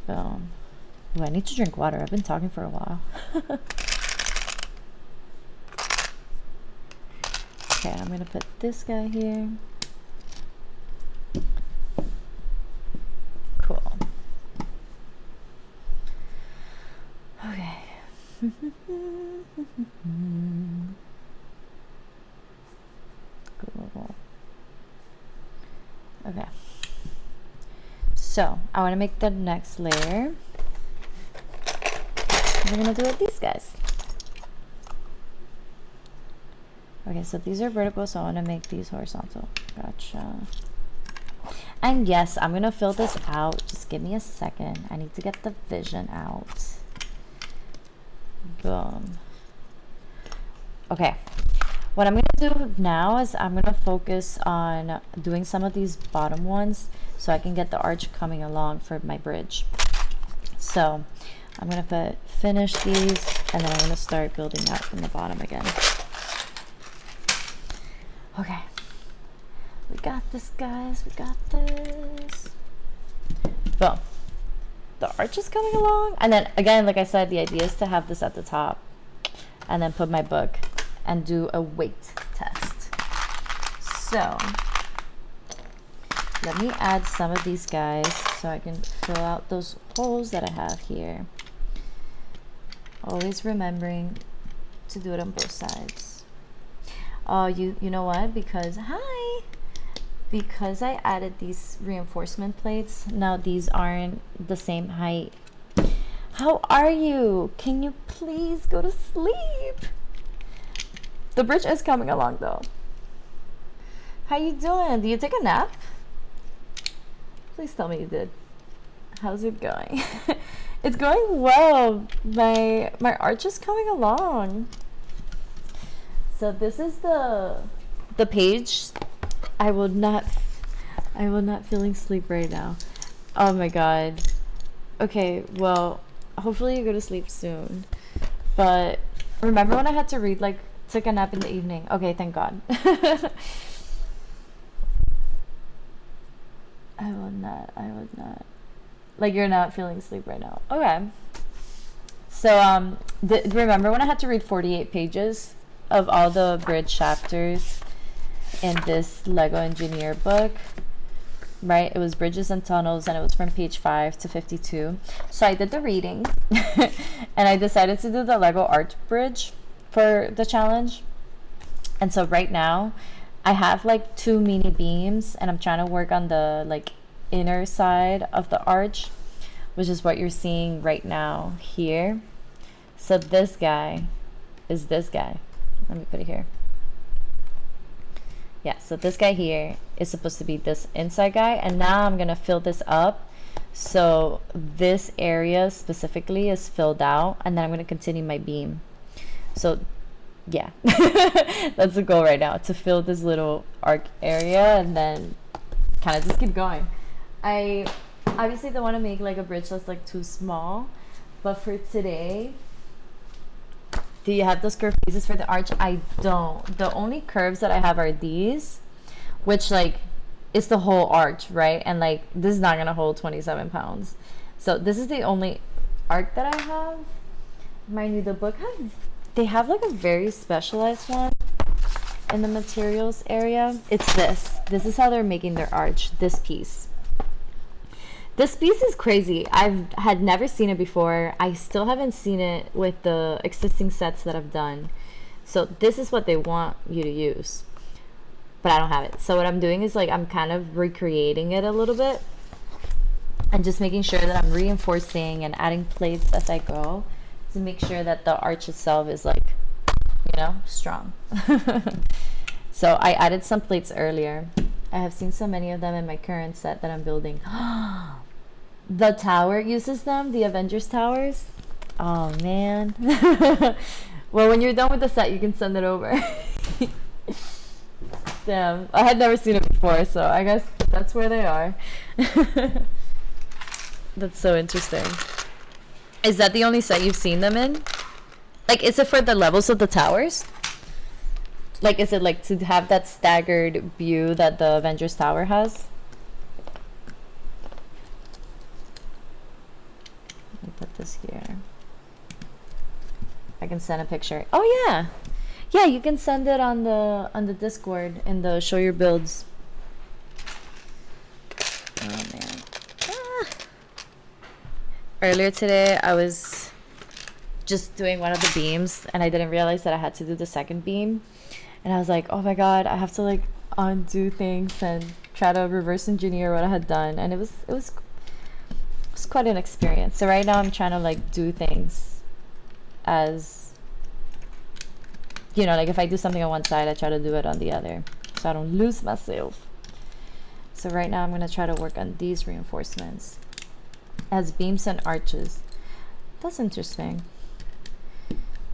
Boom. Ooh, I need to drink water. I've been talking for a while. Okay, I'm gonna put this guy here. Cool. Okay. Cool. Okay. So I want to make the next layer. We're gonna do it these guys. Okay, so these are vertical, so I want to make these horizontal. Gotcha. And yes, I'm gonna fill this out. Just give me a second. I need to get the vision out. Boom. Okay. What I'm gonna do now is I'm gonna focus on doing some of these bottom ones so I can get the arch coming along for my bridge. So I'm gonna finish these, and then I'm gonna start building out from the bottom again. Okay. We got this, guys. We got this. Boom. The arch is coming along. And then, again, like I said, the idea is to have this at the top. And then put my book and do a weight test. So, let me add some of these guys so I can fill out those holes that I have here. Always remembering to do it on both sides. Oh, you know what? Because I added these reinforcement plates, now these aren't the same height. How are you? Can you please go to sleep? The bridge is coming along though. How you doing? Did you take a nap? Please tell me you did. How's it going? It's going well. My arch is coming along. So this is the page. I will not feeling sleep right now. Oh my god. Okay, well, hopefully you go to sleep soon. But remember when I had to read, like, took a nap in the evening? Okay, thank god. I will not. Like, you're not feeling sleep right now. Okay. So, remember when I had to read 48 pages of all the bridge chapters in this Lego Engineer book, right? It was bridges and tunnels, and it was from page 5 to 52. So I did the reading, and I decided to do the Lego art bridge for the challenge. And so right now, I have like 2 mini beams, and I'm trying to work on the like inner side of the arch, which is what you're seeing right now here. So this guy is this guy. Let me put it here. Yeah, so this guy here is supposed to be this inside guy, and now I'm gonna fill this up so this area specifically is filled out, and then I'm gonna continue my beam. So yeah, that's the goal right now, to fill this little arc area and then kind of just keep going. I obviously don't want to make like a bridge that's like too small, but for today, do you have those curved pieces for the arch? I don't. The only curves that I have are these, which like is the whole arch, right? And like this is not gonna hold 27 pounds. So this is the only arc that I have. Mind you, the book they have like a very specialized one in the materials area. It's this. This is how they're making their arch, this piece. This piece is crazy. I've had never seen it before. I still haven't seen it with the existing sets that I've done. So this is what they want you to use, but I don't have it. So what I'm doing is like I'm kind of recreating it a little bit and just making sure that I'm reinforcing and adding plates as I go to make sure that the arch itself is like, you know, strong. So I added some plates earlier. I have seen so many of them in my current set that I'm building. The tower uses them, the Avengers towers. Oh man. Well, when you're done with the set, you can send it over. Damn, I had never seen it before, so I guess that's where they are. That's so interesting. Is that the only set you've seen them in? Like, is it for the levels of the towers? Like, is it like to have that staggered view that the Avengers Tower has? Let me put this here. I can send a picture. Oh yeah, yeah. You can send it on the Discord in the show your builds. Oh man. Ah. Earlier today, I was just doing one of the beams, and I didn't realize that I had to do the second beam, and I was like, oh my god, I have to like undo things and try to reverse engineer what I had done, and it was quite an experience. So right now I'm trying to like do things as, you know, like if I do something on one side, I try to do it on the other so I don't lose myself. So right now I'm going to try to work on these reinforcements as beams and arches. That's interesting.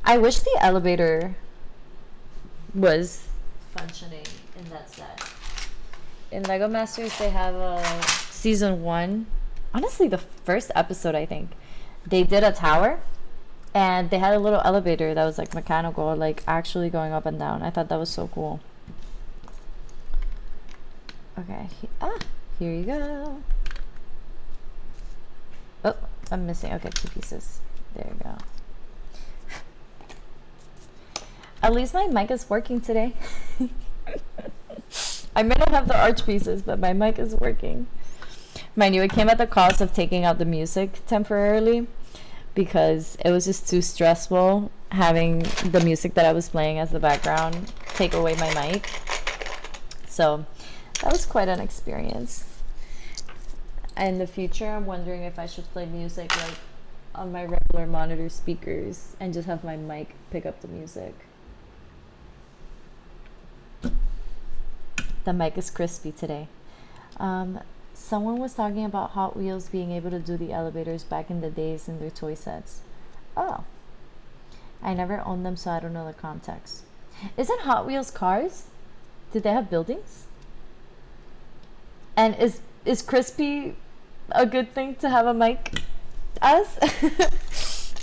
I wish the elevator was functioning in that set. In Lego Masters, they have a season 1. Honestly, the first episode, I think, they did a tower and they had a little elevator that was like mechanical, like actually going up and down. I thought that was so cool. Okay, here you go. Oh, I'm missing. Okay, 2 pieces. There you go. At least my mic is working today. I may not have the arch pieces, but my mic is working. Mind you, it came at the cost of taking out the music temporarily because it was just too stressful having the music that I was playing as the background take away my mic. So that was quite an experience. In the future, I'm wondering if I should play music like on my regular monitor speakers and just have my mic pick up the music. The mic is crispy today. Someone was talking about Hot Wheels being able to do the elevators back in the days in their toy sets. Oh. I never owned them, so I don't know the context. Isn't Hot Wheels cars? Did they have buildings? And is crispy a good thing to have a mic as?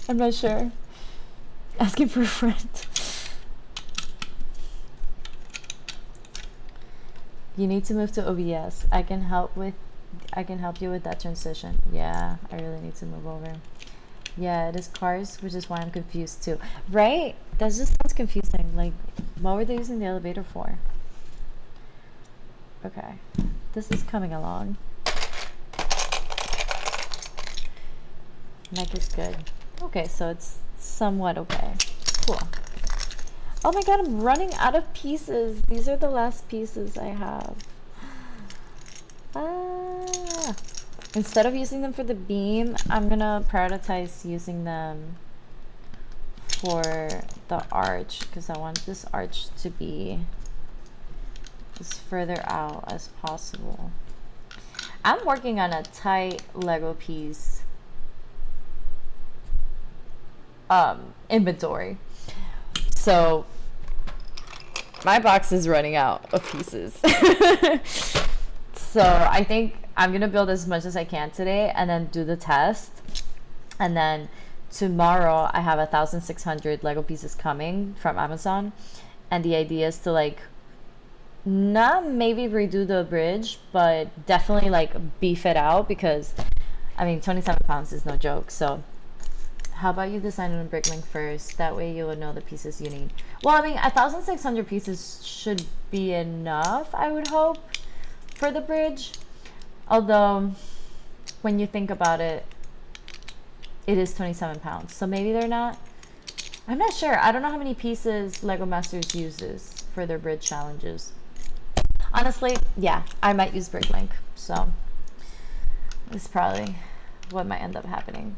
I'm not sure. Asking for a friend. You need to move to OBS. I can help you with that transition. Yeah, I really need to move over. Yeah, it is cars, which is why I'm confused too. Right? That just sounds confusing. Like, what were they using the elevator for? Okay. This is coming along. Mic is good. Okay, so it's somewhat okay. Cool. Oh my god, I'm running out of pieces. These are the last pieces I have. Instead of using them for the beam, I'm gonna prioritize using them for the arch because I want this arch to be as further out as possible. I'm working on a tight Lego piece inventory. So my box is running out of pieces. So I think I'm gonna build as much as I can today and then do the test. And then tomorrow I have 1,600 Lego pieces coming from Amazon. And the idea is to like not maybe redo the bridge, but definitely like beef it out because I mean 27 pounds is no joke. So how about you design it on Bricklink first? That way you will know the pieces you need. Well, I mean, 1,600 pieces should be enough, I would hope, for the bridge. Although, when you think about it, it is 27 pounds. So maybe they're not. I'm not sure. I don't know how many pieces Lego Masters uses for their bridge challenges. Honestly, yeah, I might use Bricklink. So, it's probably what might end up happening.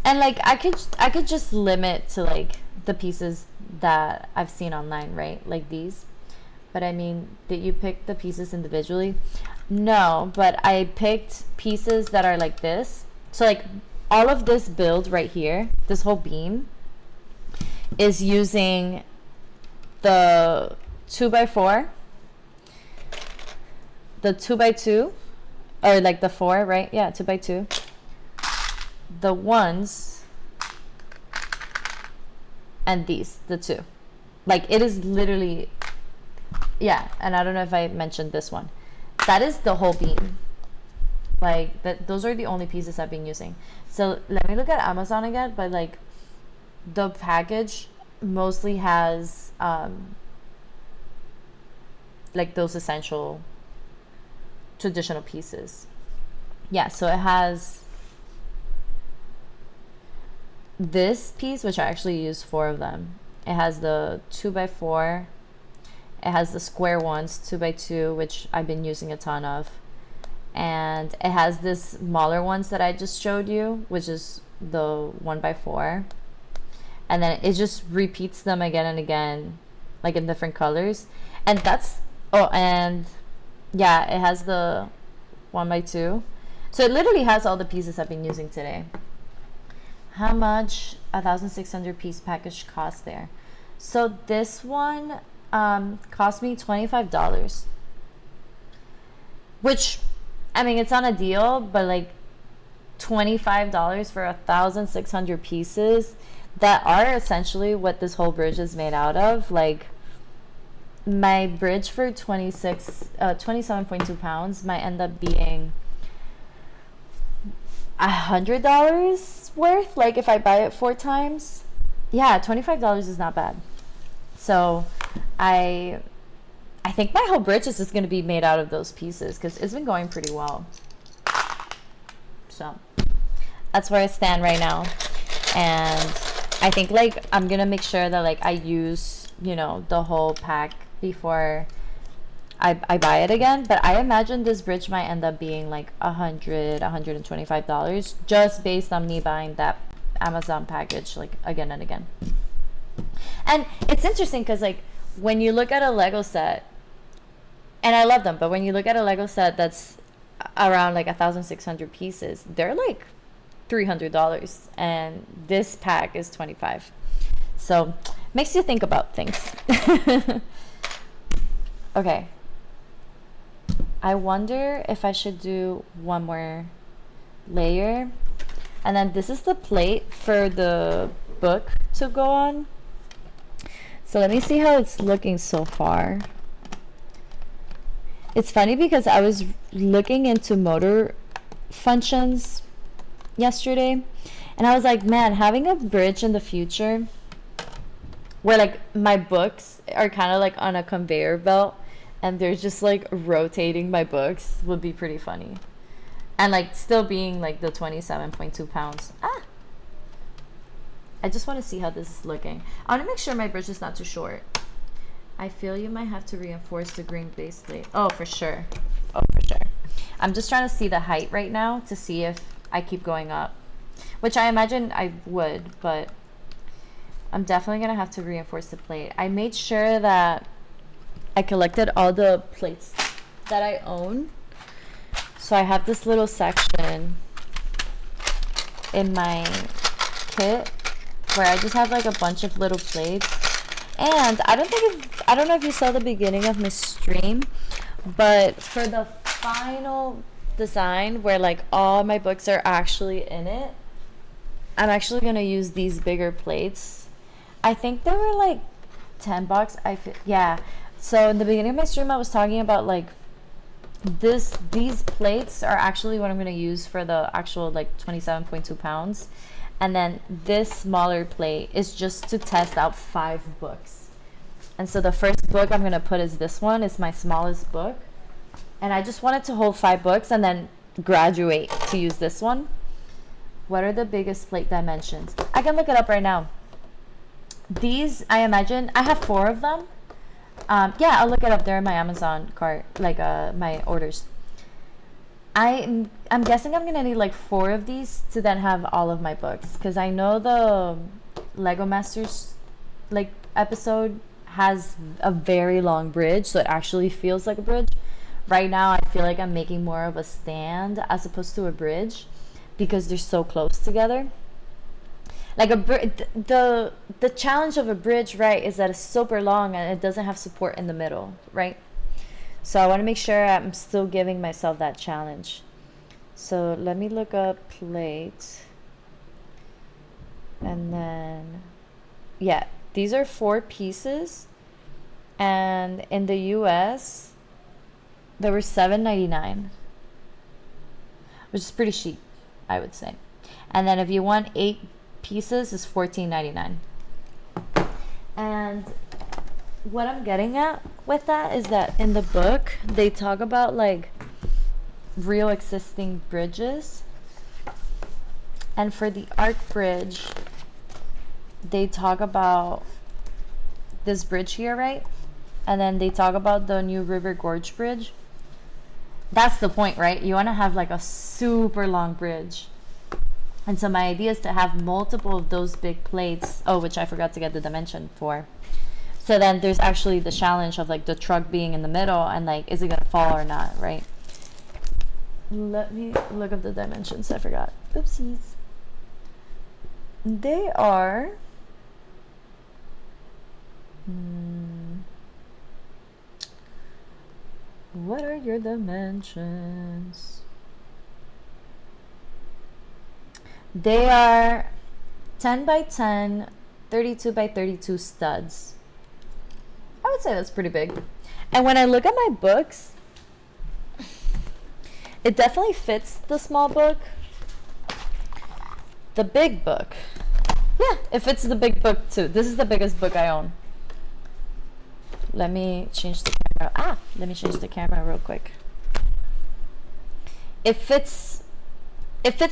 And like I could just limit to like the pieces that I've seen online, right? Like these. But I mean, did you pick the pieces individually? No, but I picked pieces that are like this. So like all of this build right here, this whole beam is using the 2x4, the 2x2, or like the 4, right? Yeah, 2x2. The ones and these, the 2. Like it is literally, yeah. And I don't know if I mentioned this one. That is the whole beam. Like that, those are the only pieces I've been using. So let me look at Amazon again. But like the package mostly has like those essential traditional pieces. Yeah, so it has this piece, which I actually use 4 of them, it has the 2x4, it has the square ones 2x2, which I've been using a ton of, and it has this smaller ones that I just showed you, which is the 1x4, and then it just repeats them again and again, like in different colors. And that's, oh, and yeah, it has the 1x2. So it literally has all the pieces I've been using today. How much 1,600 piece package cost there? So this one cost me $25, which, I mean, it's on a deal, but like $25 for 1,600 pieces that are essentially what this whole bridge is made out of. Like, my bridge for 27.2 pounds might end up being $100 worth, like if I buy it 4 times. Yeah, $25 is not bad. So I think my whole bridge is just going to be made out of those pieces because it's been going pretty well. So that's where I stand right now. And I think like I'm going to make sure that like I use, you know, the whole pack before I buy it again. But I imagine this bridge might end up being like $125 just based on me buying that Amazon package like again and again. And it's interesting because like when you look at a Lego set, and I love them, but when you look at a Lego set that's around like 1,600 pieces, they're like $300, and this pack is $25. So makes you think about things. Okay, I wonder if I should do one more layer, and then this is the plate for the book to go on. So let me see how it's looking so far. It's funny because I was looking into motor functions yesterday, and I was like, man, having a bridge in the future where like my books are kind of like on a conveyor belt and they're just like rotating my books would be pretty funny. And like still being like the 27.2 pounds. I just want to see how this is looking. I want to make sure my bridge is not too short. I feel you might have to reinforce the green base plate. Oh, for sure. Oh, for sure. I'm just trying to see the height right now to see if I keep going up, which I imagine I would, but I'm definitely going to have to reinforce the plate. I made sure that I collected all the plates that I own. So I have this little section in my kit where I just have like a bunch of little plates. And I don't know if you saw the beginning of my stream, but for the final design where like all my books are actually in it, I'm actually going to use these bigger plates. I think they were like $10. Yeah. So in the beginning of my stream, I was talking about like these plates are actually what I'm going to use for the actual like 27.2 pounds. And then this smaller plate is just to test out 5 books. And so the first book I'm going to put is this one. It's my smallest book. And I just wanted to hold 5 books and then graduate to use this one. What are the biggest plate dimensions? I can look it up right now. These, I imagine, I have 4 of them. Yeah, I'll look it up there in my Amazon cart, like my orders. I'm guessing I'm gonna need like 4 of these to then have all of my books, because I know the Lego Masters like episode has a very long bridge, so it actually feels like a bridge. Right now I feel like I'm making more of a stand as opposed to a bridge because they're so close together. Like the challenge of a bridge, right, is that it's super long and it doesn't have support in the middle, right? So I want to make sure I'm still giving myself that challenge. So let me look up plate. And then, yeah, these are 4 pieces. And in the US, they were $7.99, which is pretty cheap, I would say. And then if you want 8 pieces, it's $14.99. And what I'm getting at with that is that in the book they talk about like real existing bridges, and for the arc bridge they talk about this bridge here, right? And then they talk about the New River Gorge Bridge. That's the point, right? You want to have like a super long bridge. And so my idea is to have multiple of those big plates. Oh, which I forgot to get the dimension for. So then there's actually the challenge of like the truck being in the middle and like, is it going to fall or not, right? Let me look up the dimensions. I forgot. Oopsies. They are... What are your dimensions? They are 10 by 10, 32 by 32 studs. I would say that's pretty big. And when I look at my books, it definitely fits the small book. The big book. Yeah, it fits the big book too. This is the biggest book I own. Let me change the camera. Let me change the camera real quick. It fits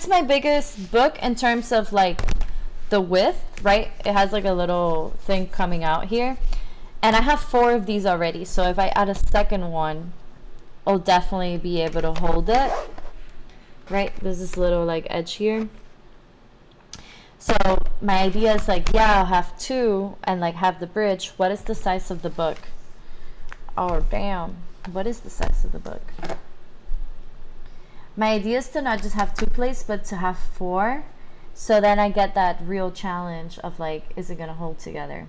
my biggest book in terms of like the width, right? It has like a little thing coming out here. And I have 4 of these already. So if I add a second one, I'll definitely be able to hold it. Right? There's this little like edge here. So my idea is like, yeah, I'll have 2 and like have the bridge. What is the size of the book? Oh, damn. What is the size of the book? My idea is to not just have 2 plates, but to have 4. So then I get that real challenge of like, is it going to hold together?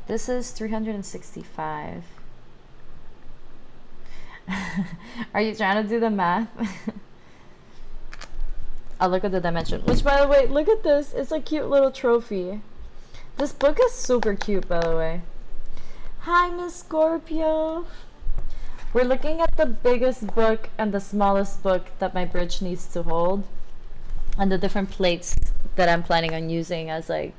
This is 365. Are you trying to do the math? I'll look at the dimension. Which, by the way, look at this. It's a cute little trophy. This book is super cute, by the way. Hi, Miss Scorpio. We're looking at the biggest book and the smallest book that my bridge needs to hold, and the different plates that I'm planning on using as I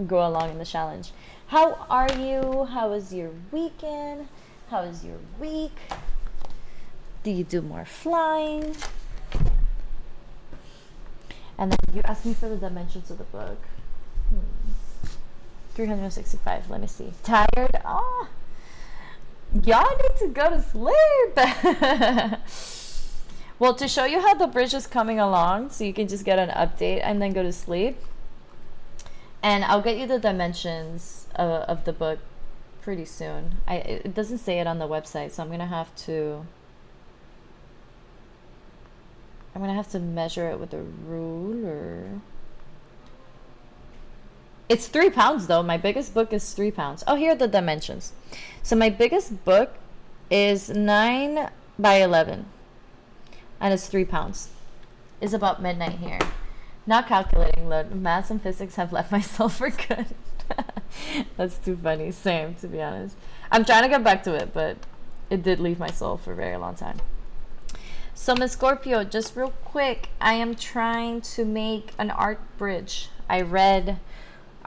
go along in the challenge. How are you? How was your weekend? How was your week? Do you do more flying? And then you asked me for the dimensions of the book. 365. Let me see. Tired? Ah. Y'all need to go to sleep. Well, to show you how the bridge is coming along, so you can just get an update and then go to sleep. And I'll get you the dimensions of the book pretty soon. It doesn't say it on the website, so I'm gonna have to measure it with a ruler. It's 3 pounds though. My biggest book is 3 pounds. Oh, here are the dimensions. So my biggest book is 9 by 11. And it's 3 pounds. It's about midnight here. Not calculating, look. Maths and physics have left my soul for good. That's too funny. Same, to be honest. I'm trying to get back to it, but it did leave my soul for a very long time. So Miss Scorpio, just real quick, I am trying to make an art bridge. I read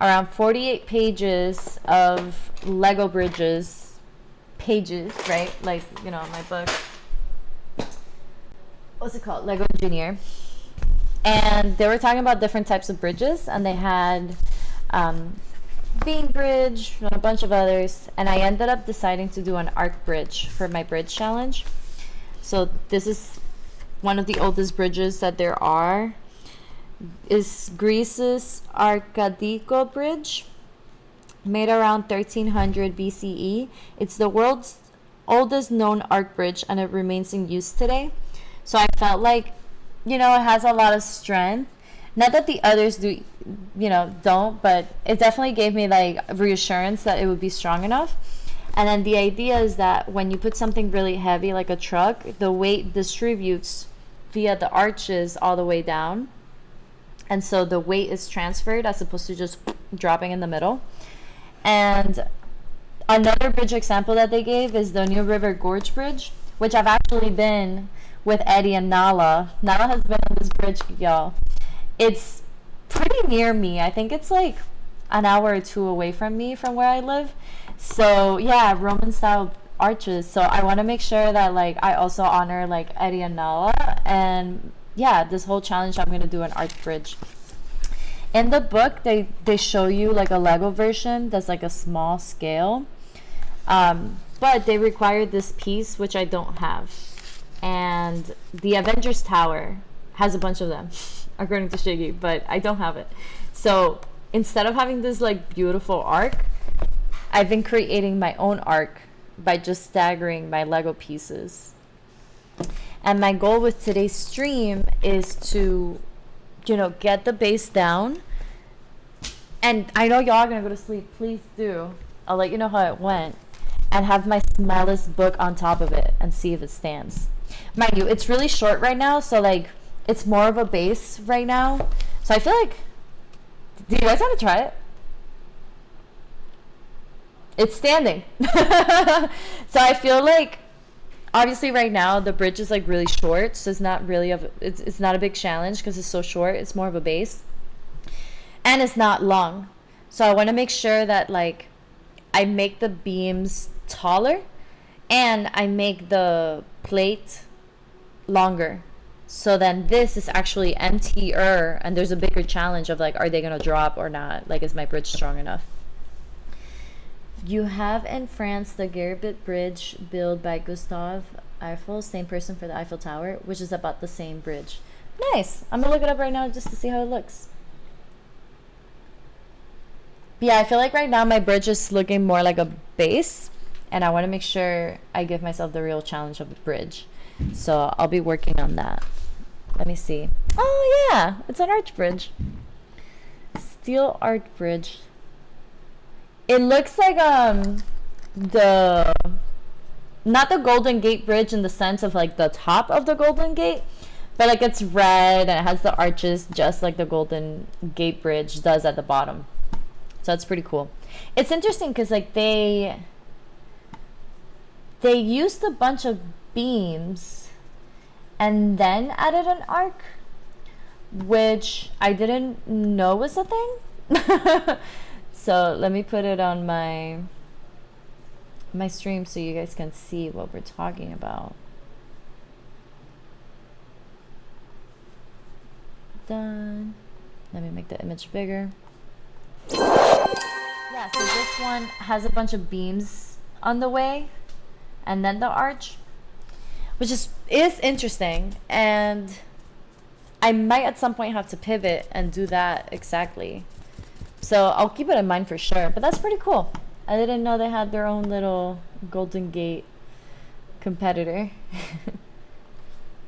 around 48 pages of Lego bridges, right? Like, you know, my book. What's it called? Lego Engineer. And they were talking about different types of bridges, and they had Bean Bridge and a bunch of others. And I ended up deciding to do an art bridge for my bridge challenge. So this is one of the oldest bridges that there are. Is Greece's Arcadico Bridge, made around 1300 BCE. It's the world's oldest known art bridge, and it remains in use today. So I felt like, you know, it has a lot of strength. Not that the others do, you know, don't, but it definitely gave me like reassurance that it would be strong enough. And then the idea is that when you put something really heavy like a truck, the weight distributes via the arches all the way down. And so the weight is transferred as opposed to just dropping in the middle. And another bridge example that they gave is the New River Gorge Bridge, which I've actually been with Eddie and Nala. Nala has been on this bridge, y'all. It's pretty near me. I think it's like an hour or 2 away from me from where I live. So yeah, Roman style arches. So I want to make sure that like I also honor like Eddie and Nala. And yeah, this whole challenge I'm going to do an art bridge. In the book, they show you like a Lego version that's like a small scale, but they required this piece which I don't have, and the Avengers Tower has a bunch of them, according to Shiggy, but I don't have it. So instead of having this like beautiful arc, I've been creating my own arc by just staggering my Lego pieces. And my goal with today's stream is to, get the base down. And I know y'all are gonna go to sleep. Please do. I'll let you know how it went. And have my smallest book on top of it and see if it stands. Mind you, it's really short right now, so like it's more of a base right now. So I feel like, do you guys want to try it? It's standing. So I feel like, obviously right now the bridge is like really short, so it's not really it's not a big challenge because it's so short. It's more of a base, and it's not long. So I want to make sure that like I make the beams taller and I make the plate longer, so then this is actually emptier and there's a bigger challenge of like, are they gonna drop or not? Like, is my bridge strong enough? You have in France the Geribit Bridge built by Gustave Eiffel, same person for the Eiffel Tower, which is about the same bridge. Nice. I'm gonna look it up right now just to see how it looks. But yeah, I feel like right now my bridge is looking more like a base, and I want to make sure I give myself the real challenge of a bridge. So I'll be working on that. Let me see. Oh yeah, it's an arch bridge. Steel arch bridge. It looks like the not the Golden Gate Bridge in the sense of like the top of the Golden Gate, but like it's red and it has the arches just like the Golden Gate Bridge does at the bottom. So that's pretty cool. It's interesting because like they used a bunch of beams and then added an arc, which I didn't know was a thing. So let me put it on my stream so you guys can see what we're talking about. Done. Let me make the image bigger. Yeah, so this one has a bunch of beams on the way and then the arch, which is interesting, and I might at some point have to pivot and do that exactly. So I'll keep it in mind for sure, but that's pretty cool. I didn't know they had their own little Golden Gate competitor.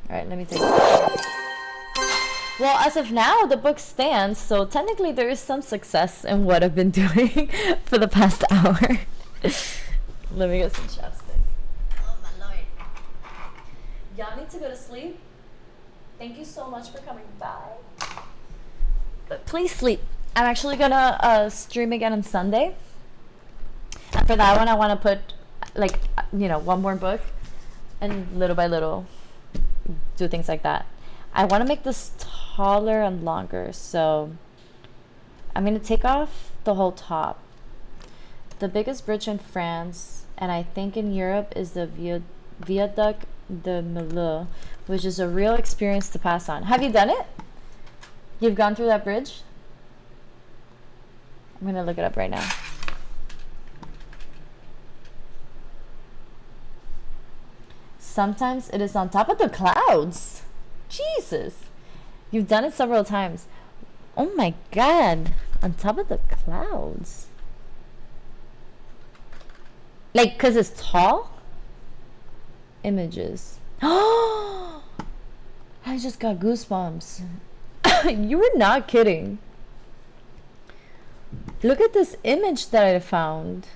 Alright, let me take it. Well, as of now, the book stands, so technically there is some success in what I've been doing for the past hour. Let me get some chapstick. Oh my lord. Y'all need to go to sleep. Thank you so much for coming by. But please sleep. I'm actually gonna stream again on Sunday. And for that one, I want to put like, one more book and little by little do things like that. I want to make this taller and longer, so I'm going to take off the whole top. The biggest bridge in France, and I think in Europe, is the Viaduc de Melun, which is a real experience to pass on. Have you done it? You've gone through that bridge? I'm going to look it up right now. Sometimes it is on top of the clouds. Jesus. You've done it several times. Oh my god. On top of the clouds. Like, because it's tall? Images. Oh! I just got goosebumps. You were not kidding. Look at this image that I found.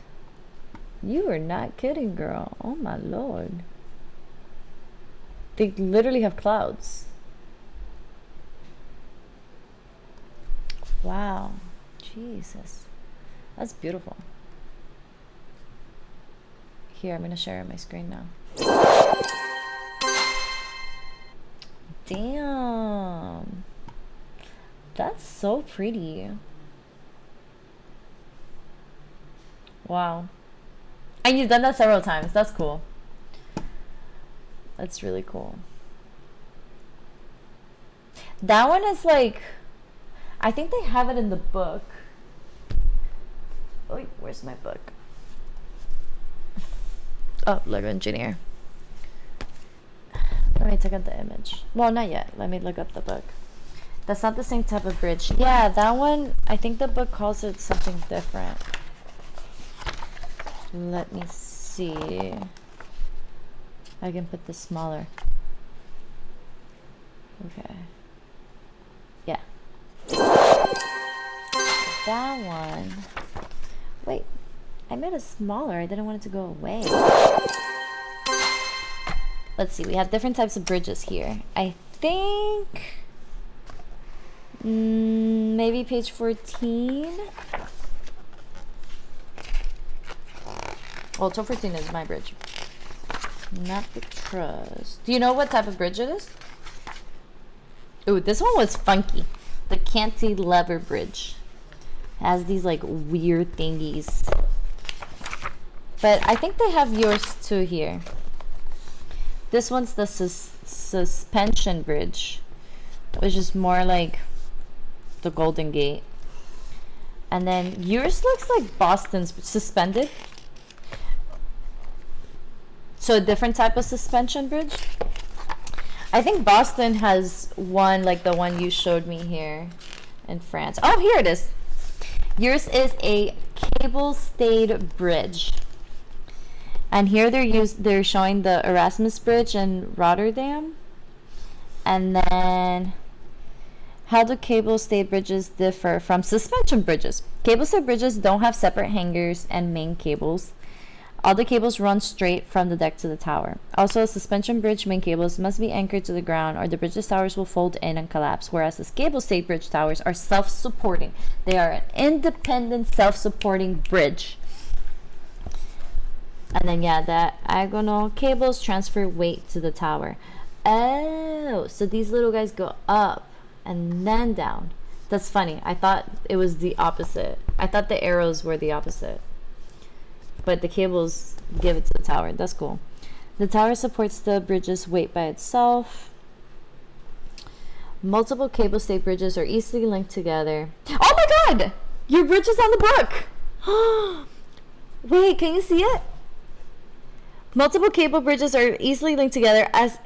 You were not kidding, girl. Oh my lord. They literally have clouds. Wow. Jesus. That's beautiful. Here, I'm going to share my screen now. Damn. That's so pretty. Wow. And you've done that several times. That's cool. That's really cool. That one is like, I think they have it in the book. Wait, where's my book? Oh, Lego Engineer. Let me take out the image. Well, not yet. Let me look up the book. That's not the same type of bridge. Yeah, that one, I think the book calls it something different. Let me see. I can put this smaller. Okay. Yeah. That one. Wait, I made it smaller. I didn't want it to go away. Let's see. We have different types of bridges here. I think maybe page 14. Well, 14 is my bridge. Not the truss. Do you know what type of bridge it is? Ooh, this one was funky. The cantilever bridge. It has these like weird thingies. But I think they have yours too here. This one's the suspension bridge, which is more like the Golden Gate. And then yours looks like Boston's suspended. So a different type of suspension bridge. I think Boston has one like the one you showed me here in France. Oh, here it is. Yours is a cable-stayed bridge. And here they're showing the Erasmus Bridge in Rotterdam. And then how do cable-stayed bridges differ from suspension bridges? Cable-stayed bridges don't have separate hangers and main cables. All the cables run straight from the deck to the tower. Also, a suspension bridge main cables must be anchored to the ground or the bridge's towers will fold in and collapse, whereas the cable-stayed bridge towers are self-supporting. They are an independent, self-supporting bridge. And then, yeah, the diagonal cables transfer weight to the tower. Oh, so these little guys go up and then down. That's funny. I thought it was the opposite. I thought the arrows were the opposite. But the cables give it to the tower. That's cool. The tower supports the bridge's weight by itself. Multiple cable-stayed bridges are easily linked together. Oh my god! Your bridge is on the book! Wait, can you see it? Multiple cable bridges are easily linked together as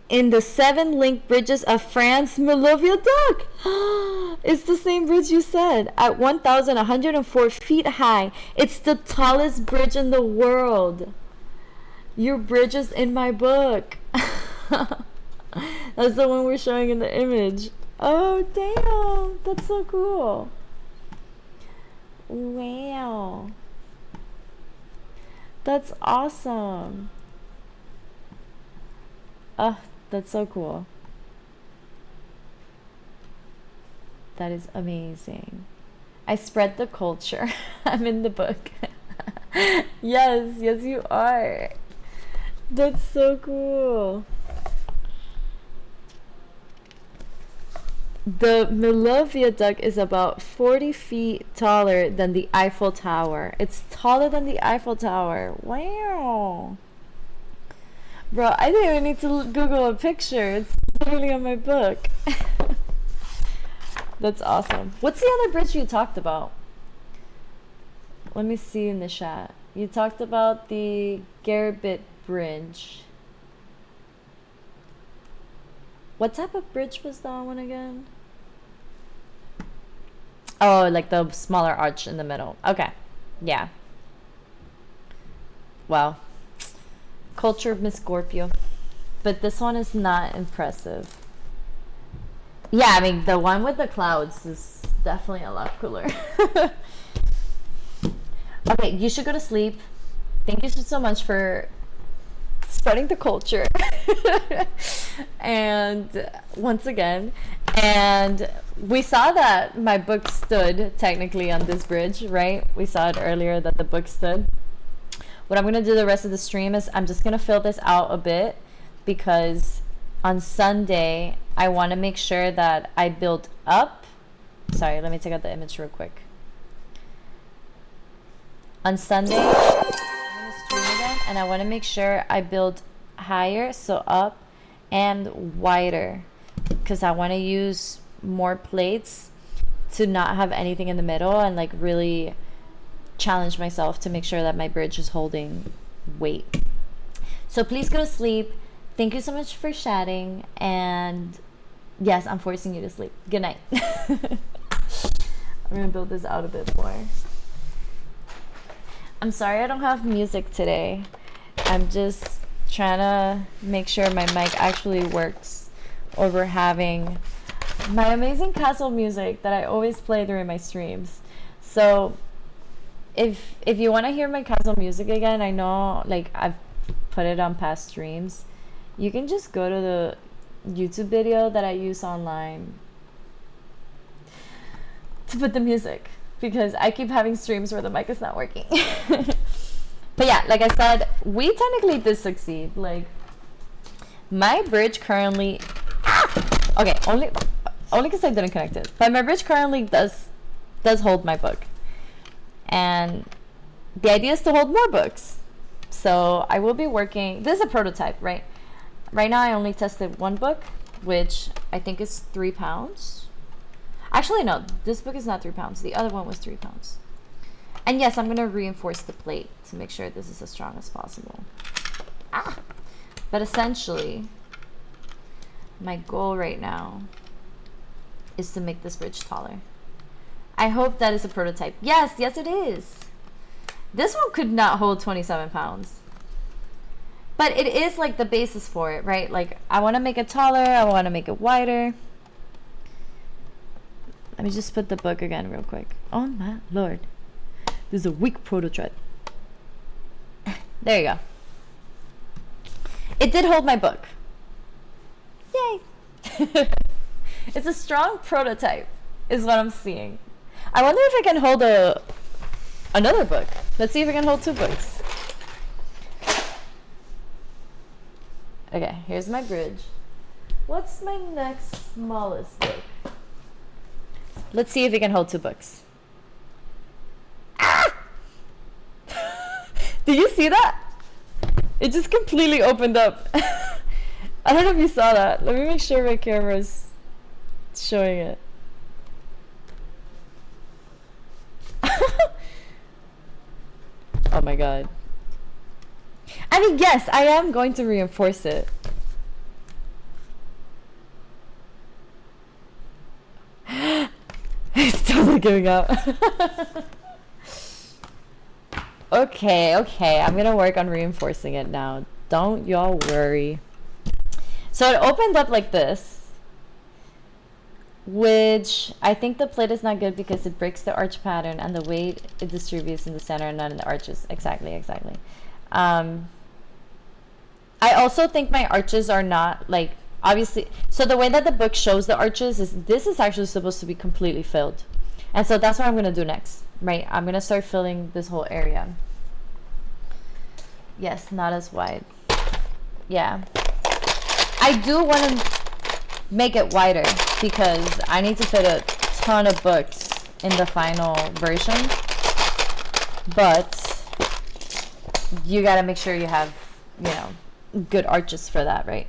in the 7 linked bridges of France Mille-Viaduc. It's the same bridge you said. At 1,104 feet high. It's the tallest bridge in the world. Your bridge is in my book. That's the one we're showing in the image. Oh, damn. That's so cool. Wow. That's awesome. Oh, that's so cool. That is amazing. I spread the culture. I'm in the book. Yes, you are. That's so cool. The Mille-Viaduc is about 40 feet taller than the Eiffel Tower. It's taller than the Eiffel Tower. Wow. Bro, I didn't even need to Google a picture. It's literally on my book. That's awesome. What's the other bridge you talked about? Let me see in the chat. You talked about the Garabit Bridge. What type of bridge was that one again? Oh, like the smaller arch in the middle. Okay. Yeah. Wow. Culture of Miss Scorpio. But this one is not impressive. Yeah, I mean, the one with the clouds is definitely a lot cooler. Okay, you should go to sleep. Thank you so much for spreading the culture. And once again, and we saw that my book stood technically on this bridge, right? We saw it earlier that the book stood. What I'm going to do the rest of the stream is I'm just going to fill this out a bit because on Sunday I want to make sure that I build up. Sorry, let me take out the image real quick. On Sunday I'm going to stream again and I want to make sure I build higher, so up, and wider because I want to use more plates to not have anything in the middle and like really challenge myself to make sure that my bridge is holding weight. So please go to sleep. Thank you so much for chatting, and yes, I'm forcing you to sleep. Good night. I'm gonna build this out a bit more. I'm sorry I don't have music today. I'm just trying to make sure my mic actually works over having my amazing castle music that I always play during my streams. So if you want to hear my castle music again, I know like I've put it on past streams. You can just go to the YouTube video that I use online to put the music, because I keep having streams where the mic is not working. But yeah, like I said, we technically did succeed. Like my bridge currently okay, only because I didn't connect it, but my bridge currently does hold my book, and the idea is to hold more books. So I will be working, this is a prototype, right now I only tested one book, which I think is 3 pounds. Actually no, this book is not 3 pounds, the other one was 3 pounds. And yes, I'm gonna reinforce the plate to make sure this is as strong as possible. But essentially my goal right now is to make this bridge taller. I hope that is a prototype. Yes it is. This one could not hold 27 pounds. But it is like the basis for it, right? Like I want to make it taller, I want to make it wider. Let me just put the book again real quick. Oh my lord. This is a weak prototype. There you go. It did hold my book. Yay. It's a strong prototype is what I'm seeing. I wonder if I can hold another book. Let's see if I can hold 2 books. Okay, here's my bridge. What's my next smallest book? Let's see if it can hold 2 books. Did you see that? It just completely opened up. I don't know if you saw that. Let me make sure my camera's showing it. Oh my god. I mean, yes, I am going to reinforce it. It's totally giving up. Okay, I'm gonna work on reinforcing it now. Don't y'all worry. So it opened up like this, which I think the plate is not good because it breaks the arch pattern and the weight it distributes in the center and not in the arches. Exactly. I also think my arches are not like, obviously, so the way that the book shows the arches is this is actually supposed to be completely filled. And so that's what I'm going to do next, right? I'm going to start filling this whole area. Yes, not as wide. Yeah. I do want to make it wider because I need to fit a ton of books in the final version. But you got to make sure you have, you know, good arches for that, right?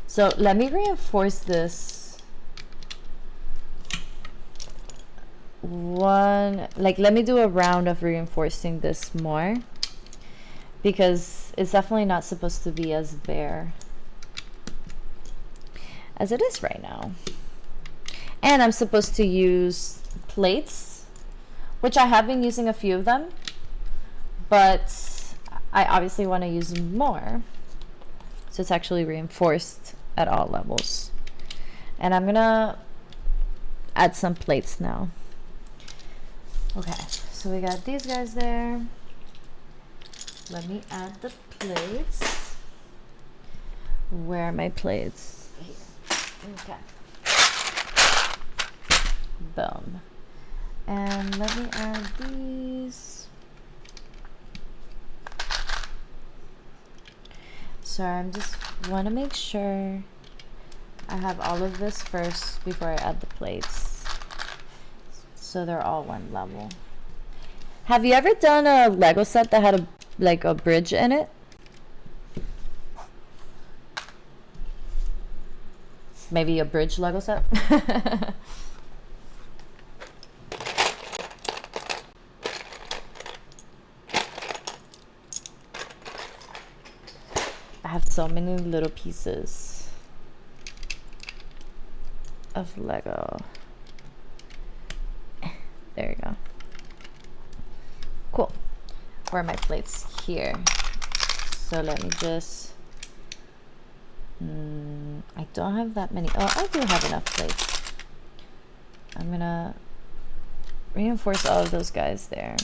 So let me reinforce this one, like let me do a round of reinforcing this more, because it's definitely not supposed to be as bare as it is right now. And I'm supposed to use plates, which I have been using a few of them, but I obviously want to use more, so it's actually reinforced at all levels. And I'm gonna add some plates now. Okay, so we got these guys there. Let me add the plates. Where are my plates? Here. Okay. Boom. And let me add these. Sorry, I'm just want to make sure I have all of this first before I add the plates, so they're all one level. Have you ever done a Lego set that had a bridge in it? Maybe a bridge Lego set. so many little pieces of Lego. There you go. Cool. Where are my plates? Here. So let me just... I don't have that many. Oh, I do have enough plates. I'm gonna reinforce all of those guys there.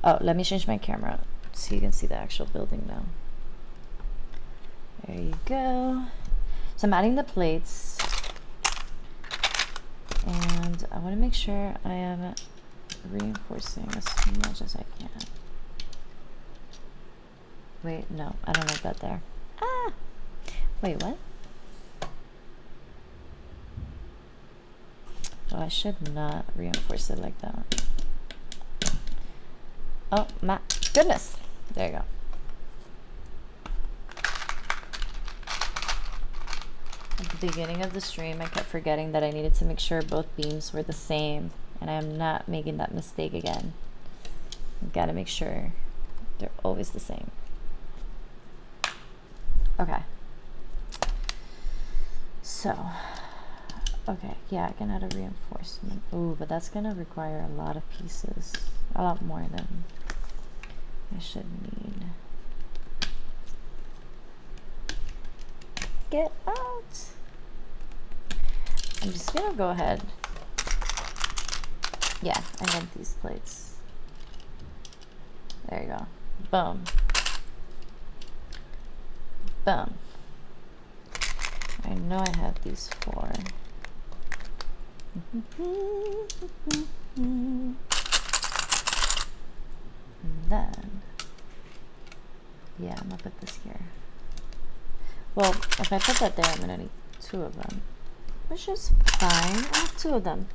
Oh, let me change my camera so you can see the actual building now. There you go. So I'm adding the plates. And I want to make sure I am reinforcing as much as I can. Wait, no, I don't like that there. Ah! Wait, what? Oh, I should not reinforce it like that. Oh my goodness. There you go. At the beginning of the stream, I kept forgetting that I needed to make sure both beams were the same, and I am not making that mistake again. I've got to make sure they're always the same. Okay. So, okay, yeah, I can add a reinforcement. Ooh, but that's gonna require a lot of pieces. A lot more than I should need. Get out! I'm just gonna go ahead. Yeah, I want these plates. There you go. Boom. Boom. I know I have these 4. And then, yeah, I'm gonna put this here. Well, if I put that there, I'm gonna need 2 of them, which is fine. I have 2 of them.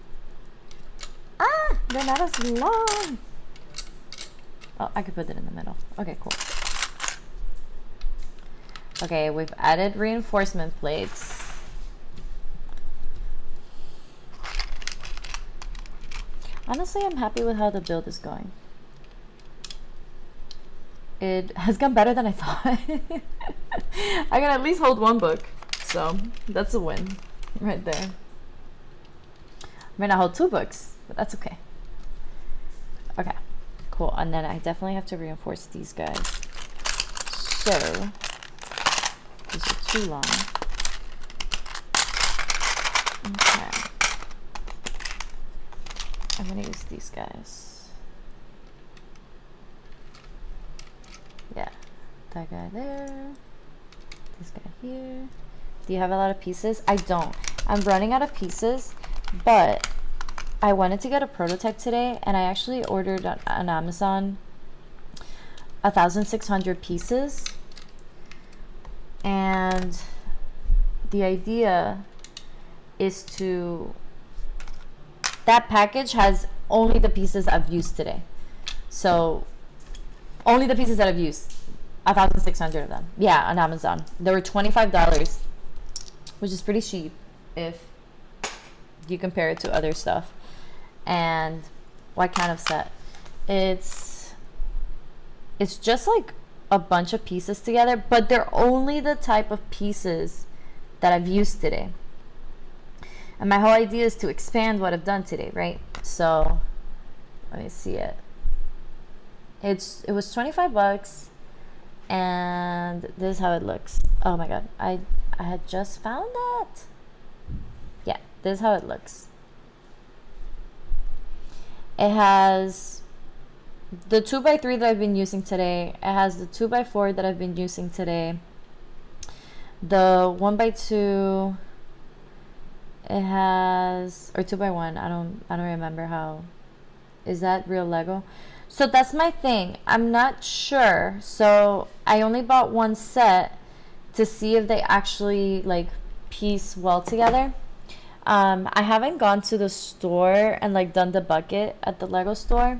Ah, they're not as long. Oh, I could put it in the middle. Okay, cool. Okay, we've added reinforcement plates. Honestly, I'm happy with how the build is going. It has gone better than I thought. I can at least hold 1 book, so that's a win right there. I mean, I hold 2 books, but that's okay. Okay, cool. And then I definitely have to reinforce these guys. So these are too long. Okay. I'm gonna use these guys. Yeah, that guy there. This guy here. Do you have a lot of pieces? I don't. I'm running out of pieces, but I wanted to get a prototype today, and I actually ordered on Amazon 1,600 pieces. And the idea is to... That package has only the pieces I've used today. So, only the pieces that I've used. 1,600 of them. Yeah, on Amazon. They were $25, which is pretty cheap if you compare it to other stuff. And what kind of set? It's just like a bunch of pieces together, but they're only the type of pieces that I've used today. And my whole idea is to expand what I've done today, right? So let me see it. It was $25, and this is how it looks. Oh my god, I had just found it. Yeah, this is how it looks. It has the 2x3 that I've been using today. It has the 2x4 that I've been using today. The 1x2. It has, or 2x1. I don't remember how. Is that real Lego? So that's my thing. I'm not sure. So I only bought 1 set to see if they actually like piece well together. I haven't gone to the store and like done the bucket at the Lego store.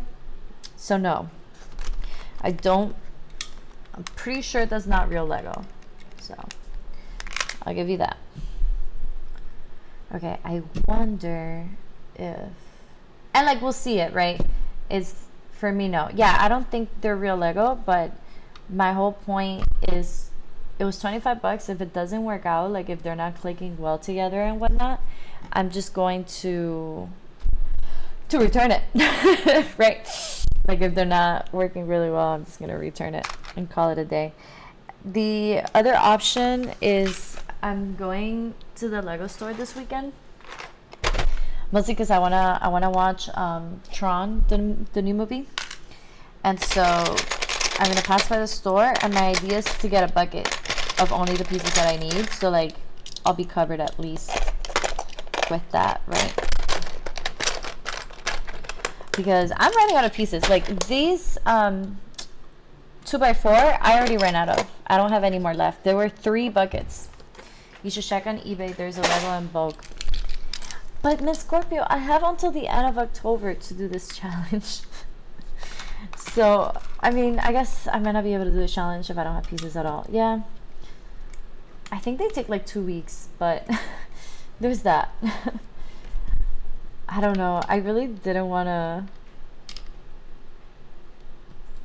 So no, I don't. I'm pretty sure that's not real Lego. So I'll give you that. Okay, I wonder if, and like we'll see it, right? It's for me, no. Yeah, I don't think they're real Lego, but my whole point is it was 25 bucks. If it doesn't work out, like if they're not clicking well together and whatnot, I'm just going to return it. Right? Like if they're not working really well, I'm just going to return it and call it a day. The other option is I'm going to the Lego store this weekend. Mostly because I wanna watch Tron, the new movie. And so I'm gonna pass by the store, and my idea is to get a bucket of only the pieces that I need. So like I'll be covered at least with that, right? Because I'm running out of pieces. Like these 2x4, I already ran out of. I don't have any more left. There were 3 buckets. You should check on eBay. There's a Lego in bulk. But Miss Scorpio, I have until the end of October to do this challenge. So, I mean, I guess I might not be able to do the challenge if I don't have pieces at all. Yeah. I think they take like 2 weeks, but there's that. I don't know. I really didn't want to,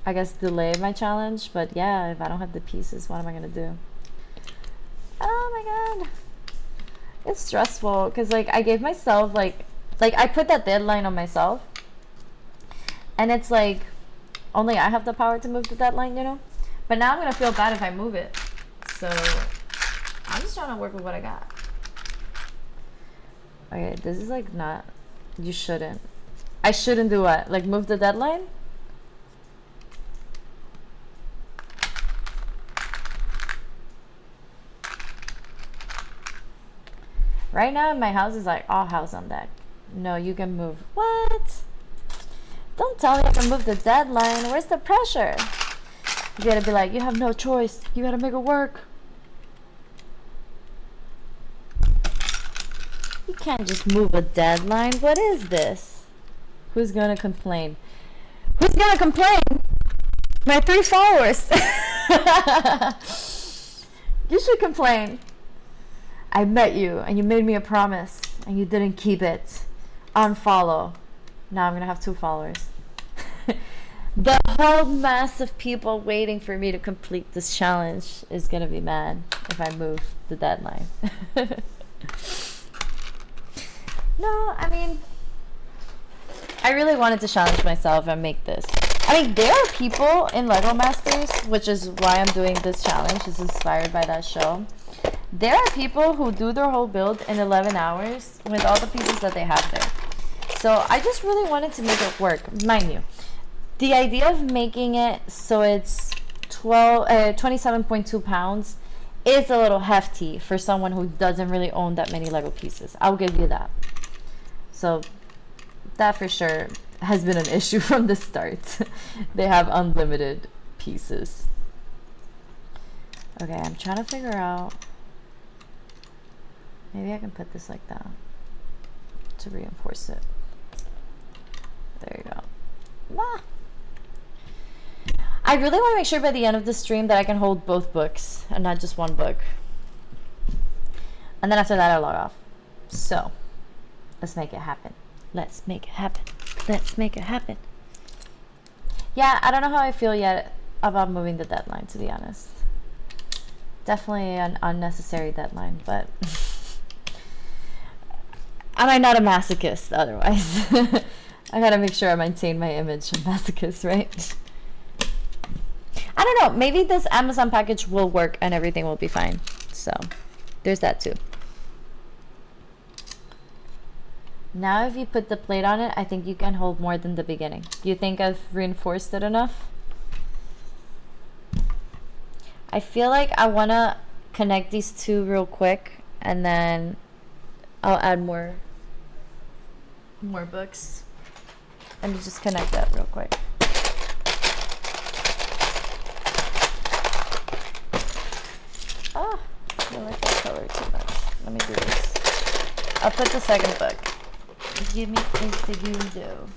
I guess, delay my challenge. But yeah, if I don't have the pieces, what am I going to do? Oh my god. It's stressful because like I gave myself like I put that deadline on myself, and it's like only I have the power to move the deadline, you know. But now I'm gonna feel bad if I move it, so I'm just trying to work with what I got. Okay, this is like not, you shouldn't, I shouldn't do what, like move the deadline? Right now, my house is like all house on deck. No, you can move. What? Don't tell me I can move the deadline. Where's the pressure? You gotta be like, you have no choice. You gotta make it work. You can't just move a deadline. What is this? Who's gonna complain? Who's gonna complain? My 3 followers. You should complain. I met you and you made me a promise and you didn't keep it. Unfollow. Now I'm gonna have 2 followers. The whole mass of people waiting for me to complete this challenge is gonna be mad if I move the deadline. No, I mean, I really wanted to challenge myself and make this. I mean, there are people in Lego Masters, which is why I'm doing this challenge. It's inspired by that show. There are people who do their whole build in 11 hours with all the pieces that they have there. So I just really wanted to make it work. Mind you, the idea of making it so it's 27.2 pounds is a little hefty for someone who doesn't really own that many Lego pieces. I'll give you that. So that for sure has been an issue from the start. They have unlimited pieces. Okay, I'm trying to figure out, maybe I can put this like that to reinforce it. There you go. Ah. I really want to make sure by the end of the stream that I can hold both books and not just one book. And then after that I log off. So let's make it happen. Let's make it happen. Let's make it happen. Yeah, I don't know how I feel yet about moving the deadline, to be honest. Definitely an unnecessary deadline, but am I not a masochist otherwise? I gotta make sure I maintain my image of masochist, right? I don't know, maybe this Amazon package will work and everything will be fine. So there's that too. Now if you put the plate on it, I think you can hold more than the beginning. You think I've reinforced it enough? I feel like I want to connect these 2 real quick and then I'll add more books. Let me just connect that real quick. Oh, I like that color too much. Let me do this. I'll put the second book. Give me a segundo.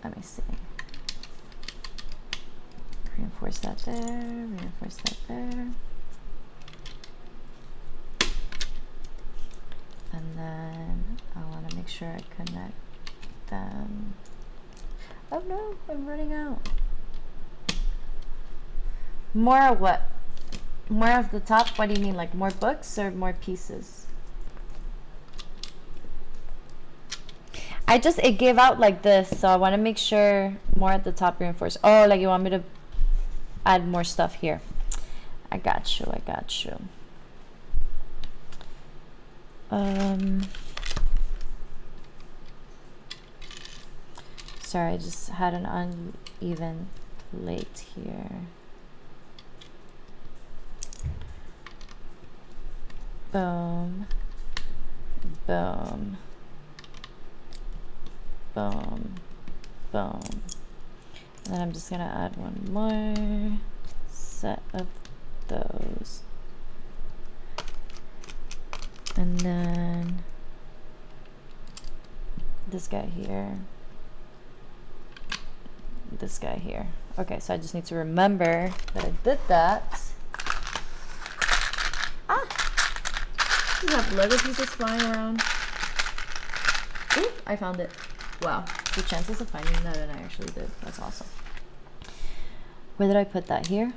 Let me see. Reinforce that there, reinforce that there. And then I want to make sure I connect them. Oh no, I'm running out. More what? More of the top? What do you mean, like more books or more pieces? It gave out like this, so I want to make sure more at the top reinforced. Oh, like you want me to add more stuff here. I got you, I got you. Sorry, I just had an uneven plate here. Boom, boom, boom, boom. And then I'm just gonna add one more set of those. And then this guy here. This guy here. Okay, so I just need to remember that I did that. Ah! You have Lego pieces flying around. Ooh, I found it. Wow, the chances of finding that, and I actually did. That's awesome. Where did I put that? Here?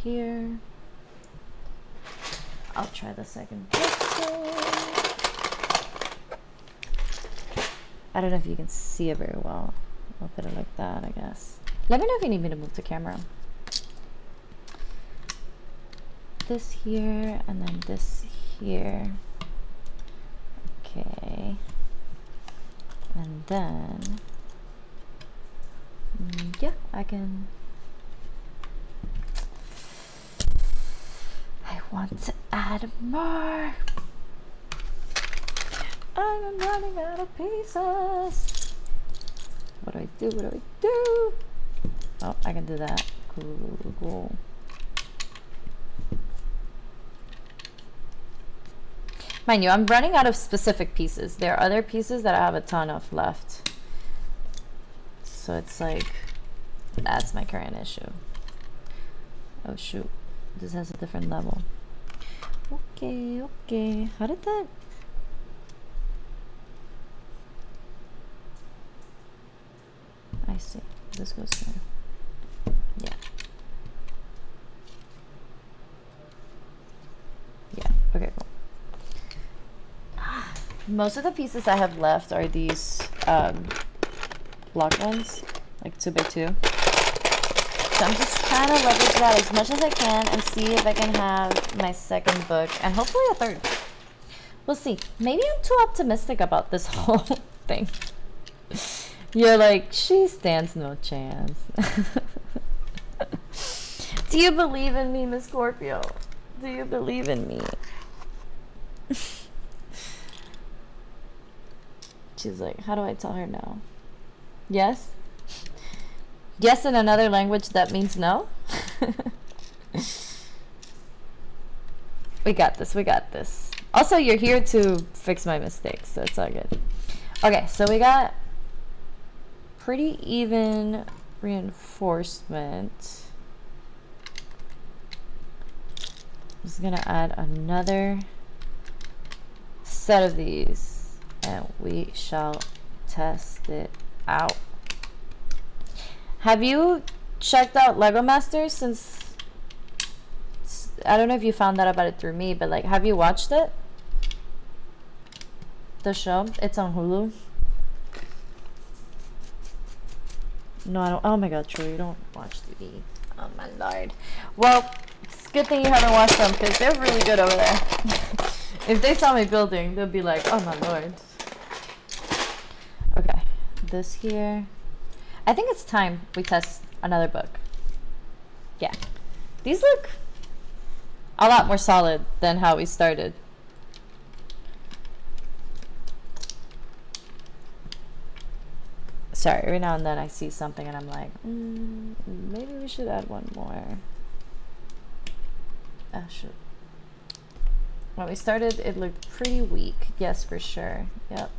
Here. I'll try the second pixel. I don't know if you can see it very well. I'll put it like that, I guess. Let me know if you need me to move the camera. This here, and then this here. Okay. And then, yeah, I can. I want to add more. I'm running out of pieces. What do I do? What do I do? Oh, I can do that. Cool. Mind you, I'm running out of specific pieces. There are other pieces that I have a ton of left. So it's like, that's my current issue. Oh shoot, this has a different level. Okay. How did that? I see. This goes here. Yeah. Yeah. Okay, cool. Most of the pieces I have left are these block ones, like 2x2. So I'm just trying to leverage that as much as I can and see if I can have my second book and hopefully a third. We'll see. Maybe I'm too optimistic about this whole thing. You're like, she stands no chance. Do you believe in me, Miss Scorpio? Do you believe in me? She's like, how do I tell her no? Yes? Yes in another language that means no? We got this, we got this. Also, you're here to fix my mistakes, so it's all good. Okay, so we got pretty even reinforcement. I'm just gonna add another set of these and we shall test it out. Have you checked out Lego Masters since, I don't know if you found out about it through me, but like, have you watched it? The show? It's on Hulu. No, I don't. Oh my god, true. You don't watch TV. Oh my lord. Well, it's a good thing you haven't watched them because they're really good over there. If they saw me building, they'll be like, oh my lord. Okay. This here. I think it's time we test another book. Yeah. These look a lot more solid than how we started. Sorry, every now and then I see something and I'm like, maybe we should add one more. Ah, shoot. When we started, it looked pretty weak. Yes, for sure. Yep.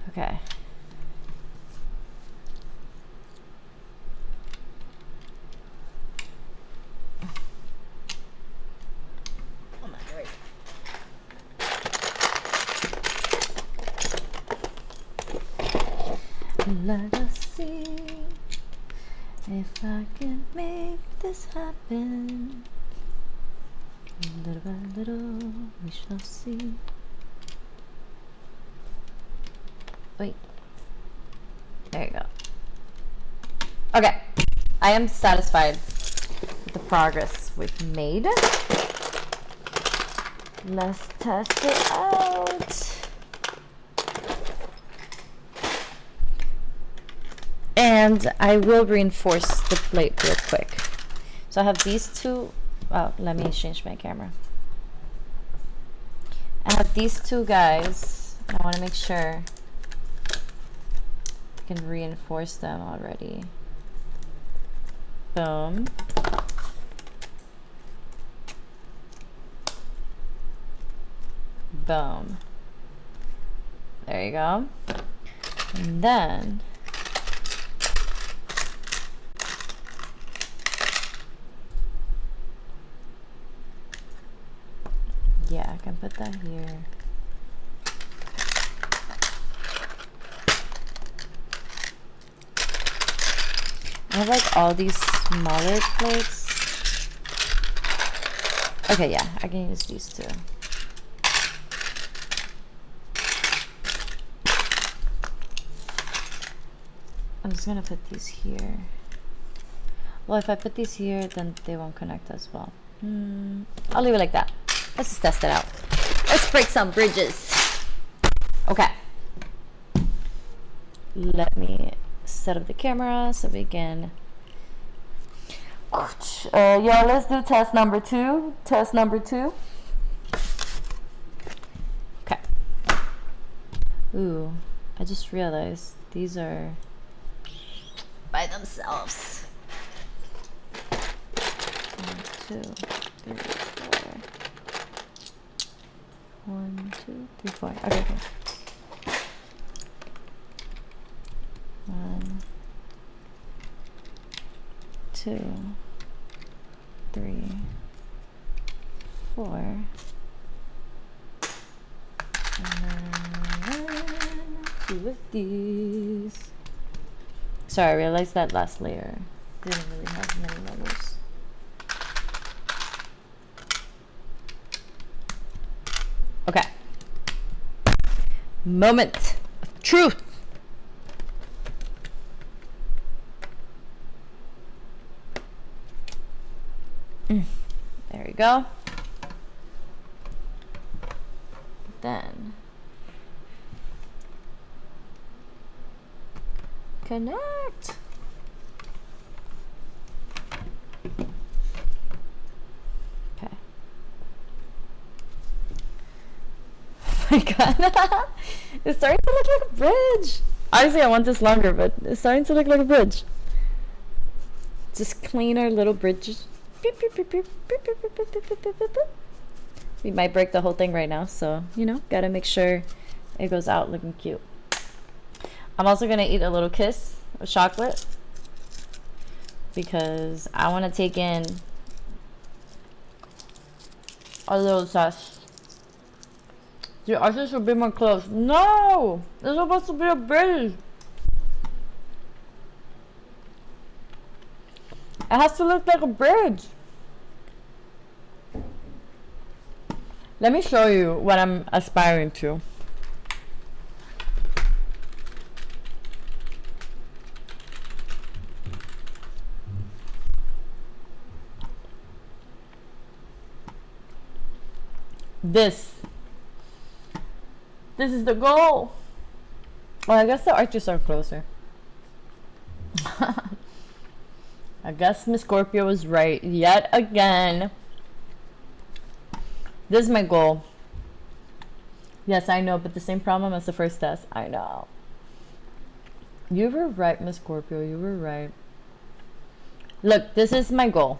Okay. Oh my God. Let us see if I can make this happen. Little by little, we shall see. Wait. There you go. Okay. I am satisfied with the progress we've made. Let's test it out. And I will reinforce the plate real quick. So I have these two. Oh, let me change my camera. I have these two guys. I want to make sure I can reinforce them already. Boom. Boom. There you go. And then yeah, I can put that here. I have like all these smaller plates. Okay, yeah, I can use these two. I'm just gonna put these here. Well, if I put these here, then they won't connect as well. I'll leave it like that. Let's just test it out. Let's break some bridges. Okay. Let me set up the camera so we can. Yeah, let's do test number 2. Test number 2. Okay. Ooh, I just realized these are by themselves. 1, 2, 3, 4. 1, 2, 3, 4. Okay, okay. 1, 2, 3, 4. And then 2 of these. Sorry, I realized that last layer didn't really have many levels. Okay. Moment of truth. There we go. Then connect. Okay. Oh my god. It's starting to look like a bridge. Honestly, I want this longer, but it's starting to look like a bridge. Just clean our little bridges. We might break the whole thing right now, so you know, gotta make sure it goes out looking cute. I'm also gonna eat a little kiss of chocolate because I want to take in a little sauce. Dude, I should be more close. No, it's supposed to be a bridge. It has to look like a bridge. Let me show you what I'm aspiring to. This is the goal. Well, I guess the arches are closer. I guess Miss Scorpio was right yet again. This is my goal. Yes, I know, but the same problem as the first test. I know. You were right, Miss Scorpio. You were right. Look, this is my goal.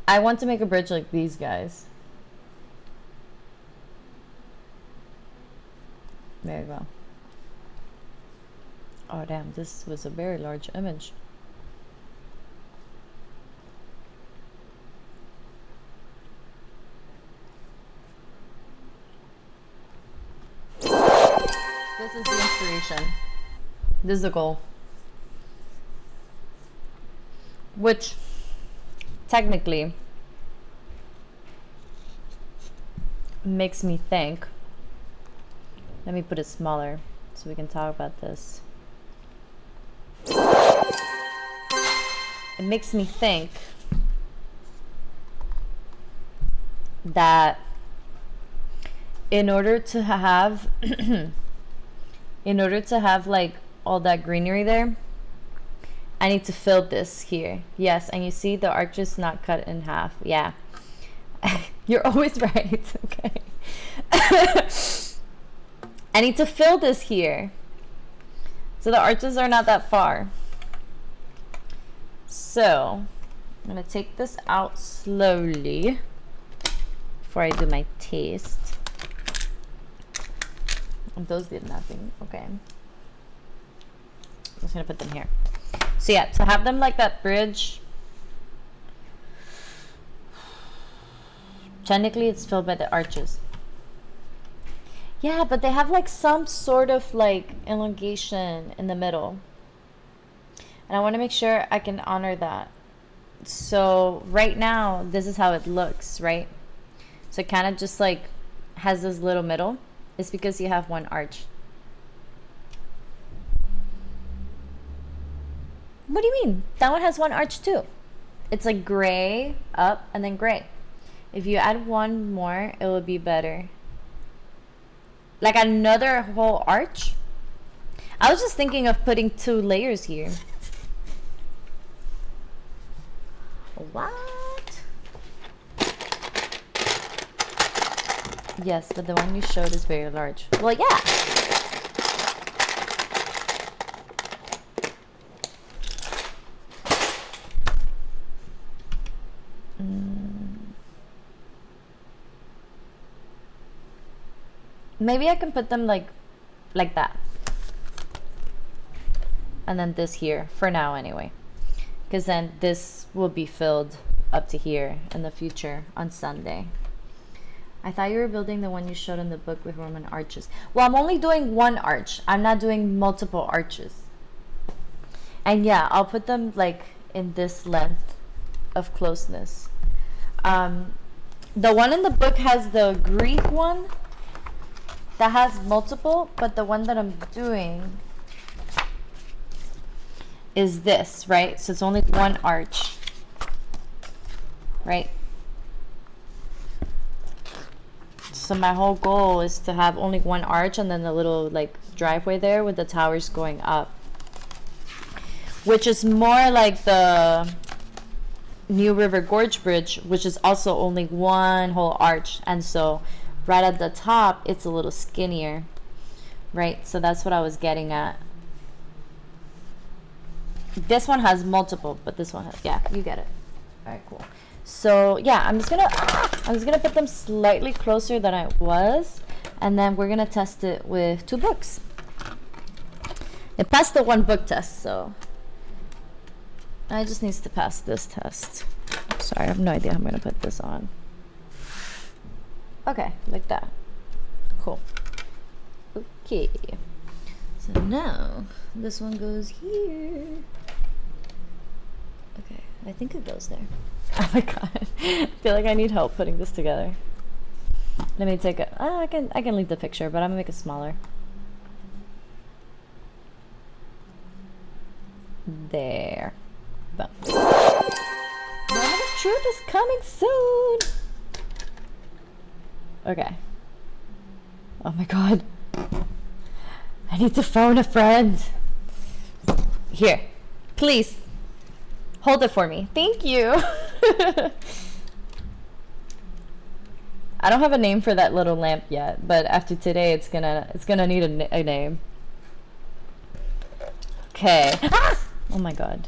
I want to make a bridge like these guys. There you go. Oh, damn. This was a very large image. This is the inspiration. This is the goal. Which, technically, makes me think. Let me put it smaller so we can talk about this. It makes me think that in order to have like all that greenery there, I need to fill this here. Yes, and you see the arches not cut in half. Yeah. You're always right. Okay. I need to fill this here. So the arches are not that far. So I'm gonna take this out slowly before I do my taste. Those did nothing. Okay. I'm just gonna put them here. So yeah, to have them like that bridge, technically it's filled by the arches. Yeah, but they have like some sort of like elongation in the middle. And I want to make sure I can honor that. So right now, this is how it looks, right? So it kind of just like has this little middle. It's because you have one arch. What do you mean? That one has one arch too. It's like gray up and then gray. If you add one more, it will be better. Like another whole arch? I was just thinking of putting 2 layers here. What? Yes, but the one you showed is very large. Well, yeah. Maybe I can put them like that. And then this here, for now anyway. Because then this will be filled up to here in the future on Sunday. I thought you were building the one you showed in the book with Roman arches. Well, I'm only doing one arch. I'm not doing multiple arches. And yeah, I'll put them like in this length of closeness. The one in the book has the Greek one that has multiple, but the one that I'm doing is this, right? So it's only one arch, right? So my whole goal is to have only one arch and then the little like driveway there with the towers going up, which is more like the New River Gorge Bridge, which is also only one whole arch. And so right at the top, it's a little skinnier, right? So that's what I was getting at. This one has multiple, but this one has, yeah, you get it. All right, cool. So yeah, I'm just gonna put them slightly closer than I was, and then we're gonna test it with 2 books. It passed the 1 book test, so I just needs to pass this test. Sorry, I have no idea how I'm gonna put this on. Okay, like that. Cool. Okay. So now this one goes here. Okay, I think it goes there. Oh my god. I feel like I need help putting this together. Let me take a I can leave the picture, but I'm gonna make it smaller. There. Boom. Moment of truth is coming soon. Okay. Oh my god. I need to phone a friend. Here. Please. Hold it for me. Thank you. I don't have a name for that little lamp yet, but after today it's gonna need a name. Okay. Ah! Oh my god.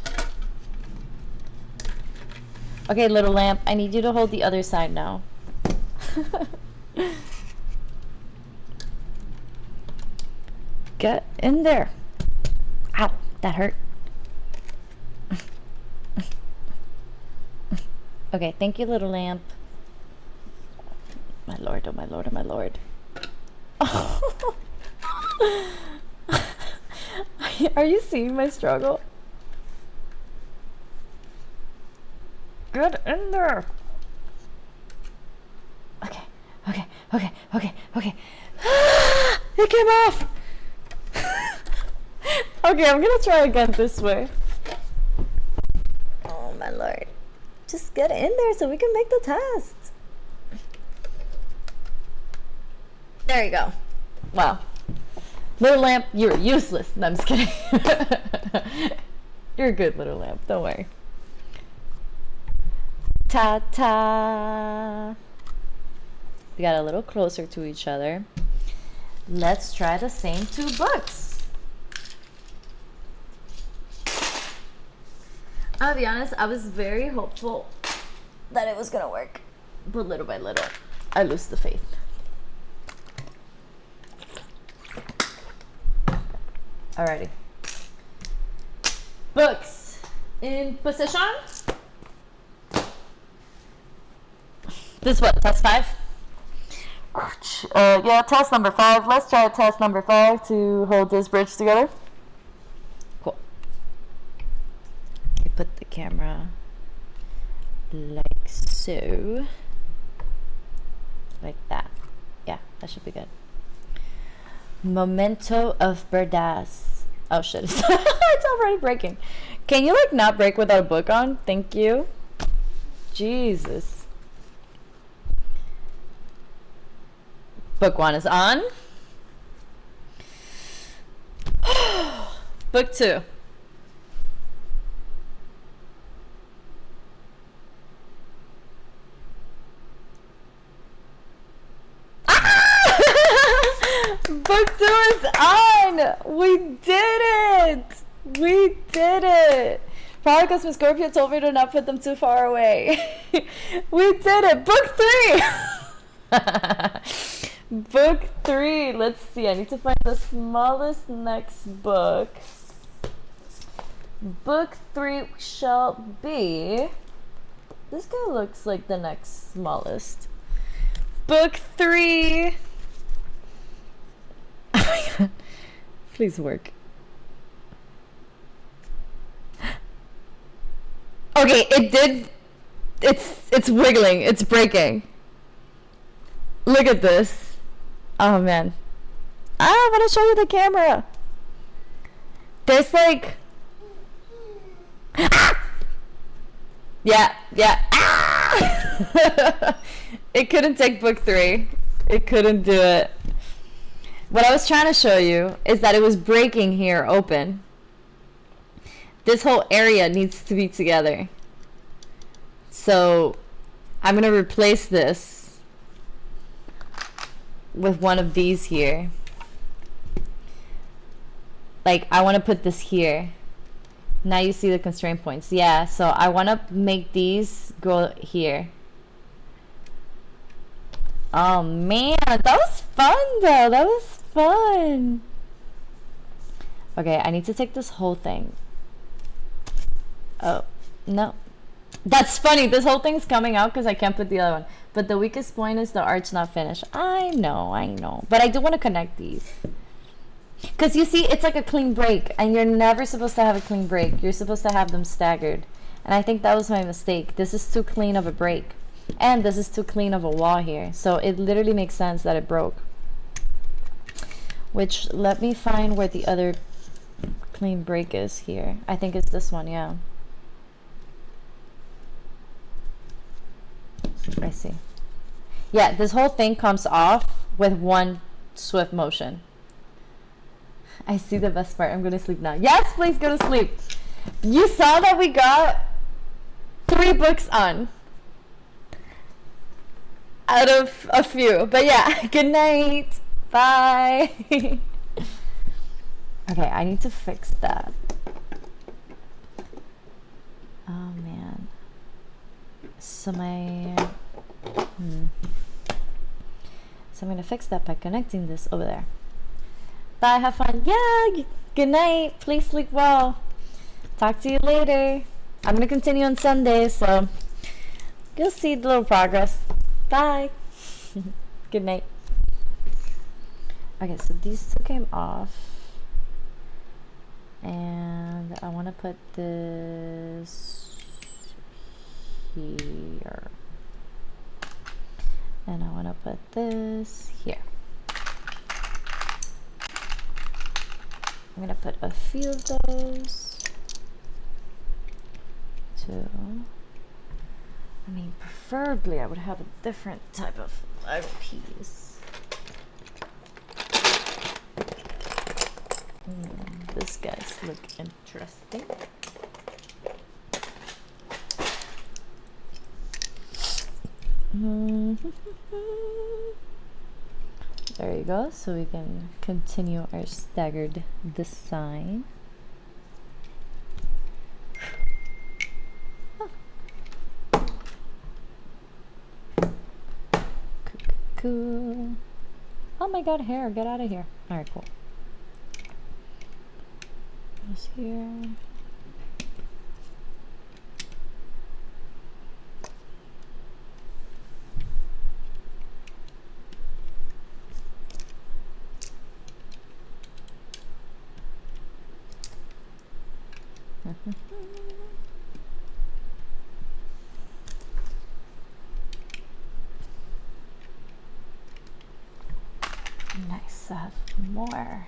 Okay, little lamp, I need you to hold the other side now. Get in there. Ow, that hurt. Okay, thank you, little lamp. My lord, oh my lord, oh my lord. Oh. I Are you seeing my struggle? Get in there. Okay, okay, okay, okay, okay. It came off. Okay, I'm gonna try again this way. Oh my lord. Just get in there so we can make the test. There you go. Wow. Little lamp, you're useless. No, I'm just kidding. You're a good little lamp, don't worry. Ta-ta. We got a little closer to each other. Let's try the same two books. I'll be honest, I was very hopeful that it was gonna work. But little by little, I lose the faith. Alrighty. Books in position. This what, test 5? Yeah, test number 5. Let's try test number 5 to hold this bridge together. Cool. You put the camera like so. Like that. Yeah, that should be good. Memento of Birdas. Oh shit, it's already breaking. Can you like not break without a book on? Thank you. Jesus. Book 1 is on. Book 2. Book 2 is on! We did it! We did it! Probably because Miss Scorpio told me to not put them too far away. We did it! Book 3! Book 3. Let's see. I need to find the smallest next book. Book 3 shall be... This guy looks like the next smallest. Book 3... Oh my god. Please work. Okay, it did. It's wiggling. It's breaking. Look at this. Oh man. I want to show you the camera. There's like... Yeah. It couldn't take book 3. It couldn't do it. What I was trying to show you is that it was breaking here open. This whole area needs to be together. So I'm going to replace this with one of these here. Like I want to put this here. Now you see the constraint points. Yeah, so I want to make these go here. Oh man, that was fun though. That was fun. Okay, I need to take this whole thing. Oh, no. That's funny. This whole thing's coming out because I can't put the other one. But the weakest point is the arch not finished. I know. But I do want to connect these. Because you see, it's like a clean break. And you're never supposed to have a clean break. You're supposed to have them staggered. And I think that was my mistake. This is too clean of a break. And this is too clean of a wall here. So it literally makes sense that it broke. Which, let me find where the other clean break is here. I think it's this one, yeah. I see. Yeah, this whole thing comes off with one swift motion. I see the best part. I'm going to sleep now. Yes, please go to sleep. You saw that we got 3 books on. Out of a few. But yeah, good night. Bye. Okay, I need to fix that. Oh man. So so I'm gonna fix that by connecting this over there. Bye, have fun. Yeah, good night. Please sleep well. Talk to you later. I'm gonna continue on Sunday, so you'll see the little progress. Bye. Good night. Okay, so these two came off. And I want to put this here. And I want to put this here. I'm going to put a few of those. 2. I mean, preferably I would have a different type of Lego piece. This guy's look interesting. There you go, so we can continue our staggered design. Cool. Oh my god, hair, get out of here. Alright, cool. This here. Nice, I have more.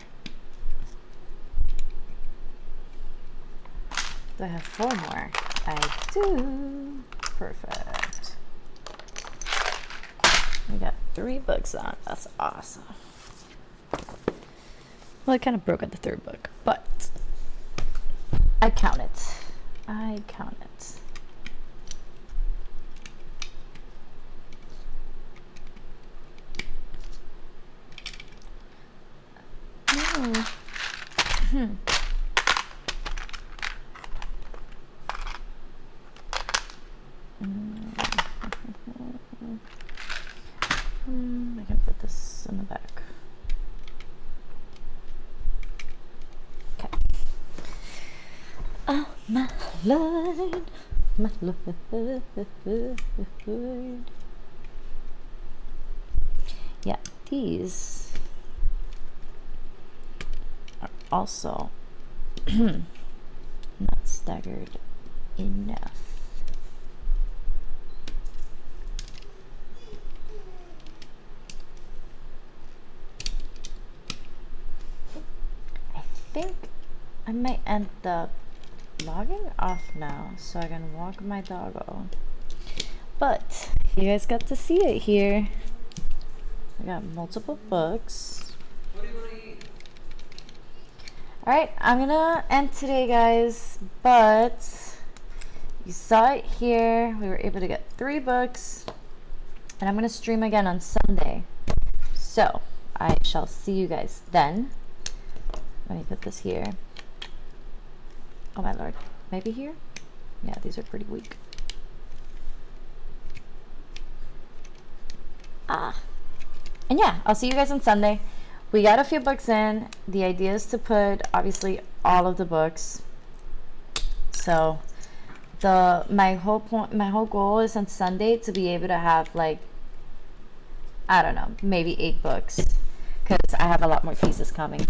Do I have 4 more? I do. Perfect. We got 3 books on. That's awesome. Well, I kind of broke at the 3rd book, but I count it. I count it. I can put this in the back. Okay. Oh, my Lord, my Lord. Yeah, these are also not staggered enough. I think I might end up logging off now so I can walk my doggo. But you guys got to see it here. I got multiple books. What do you want to eat? Alright, I'm gonna end today, guys, but you saw it here. We were able to get 3 books, and I'm gonna stream again on Sunday. So I shall see you guys then. Let me put this here. Oh my lord, maybe here? Yeah, these are pretty weak. And yeah, I'll see you guys on Sunday. We got a few books in. The idea is to put obviously all of the books. So my whole goal is on Sunday to be able to have, like, I don't know, maybe 8 books, because I have a lot more pieces coming.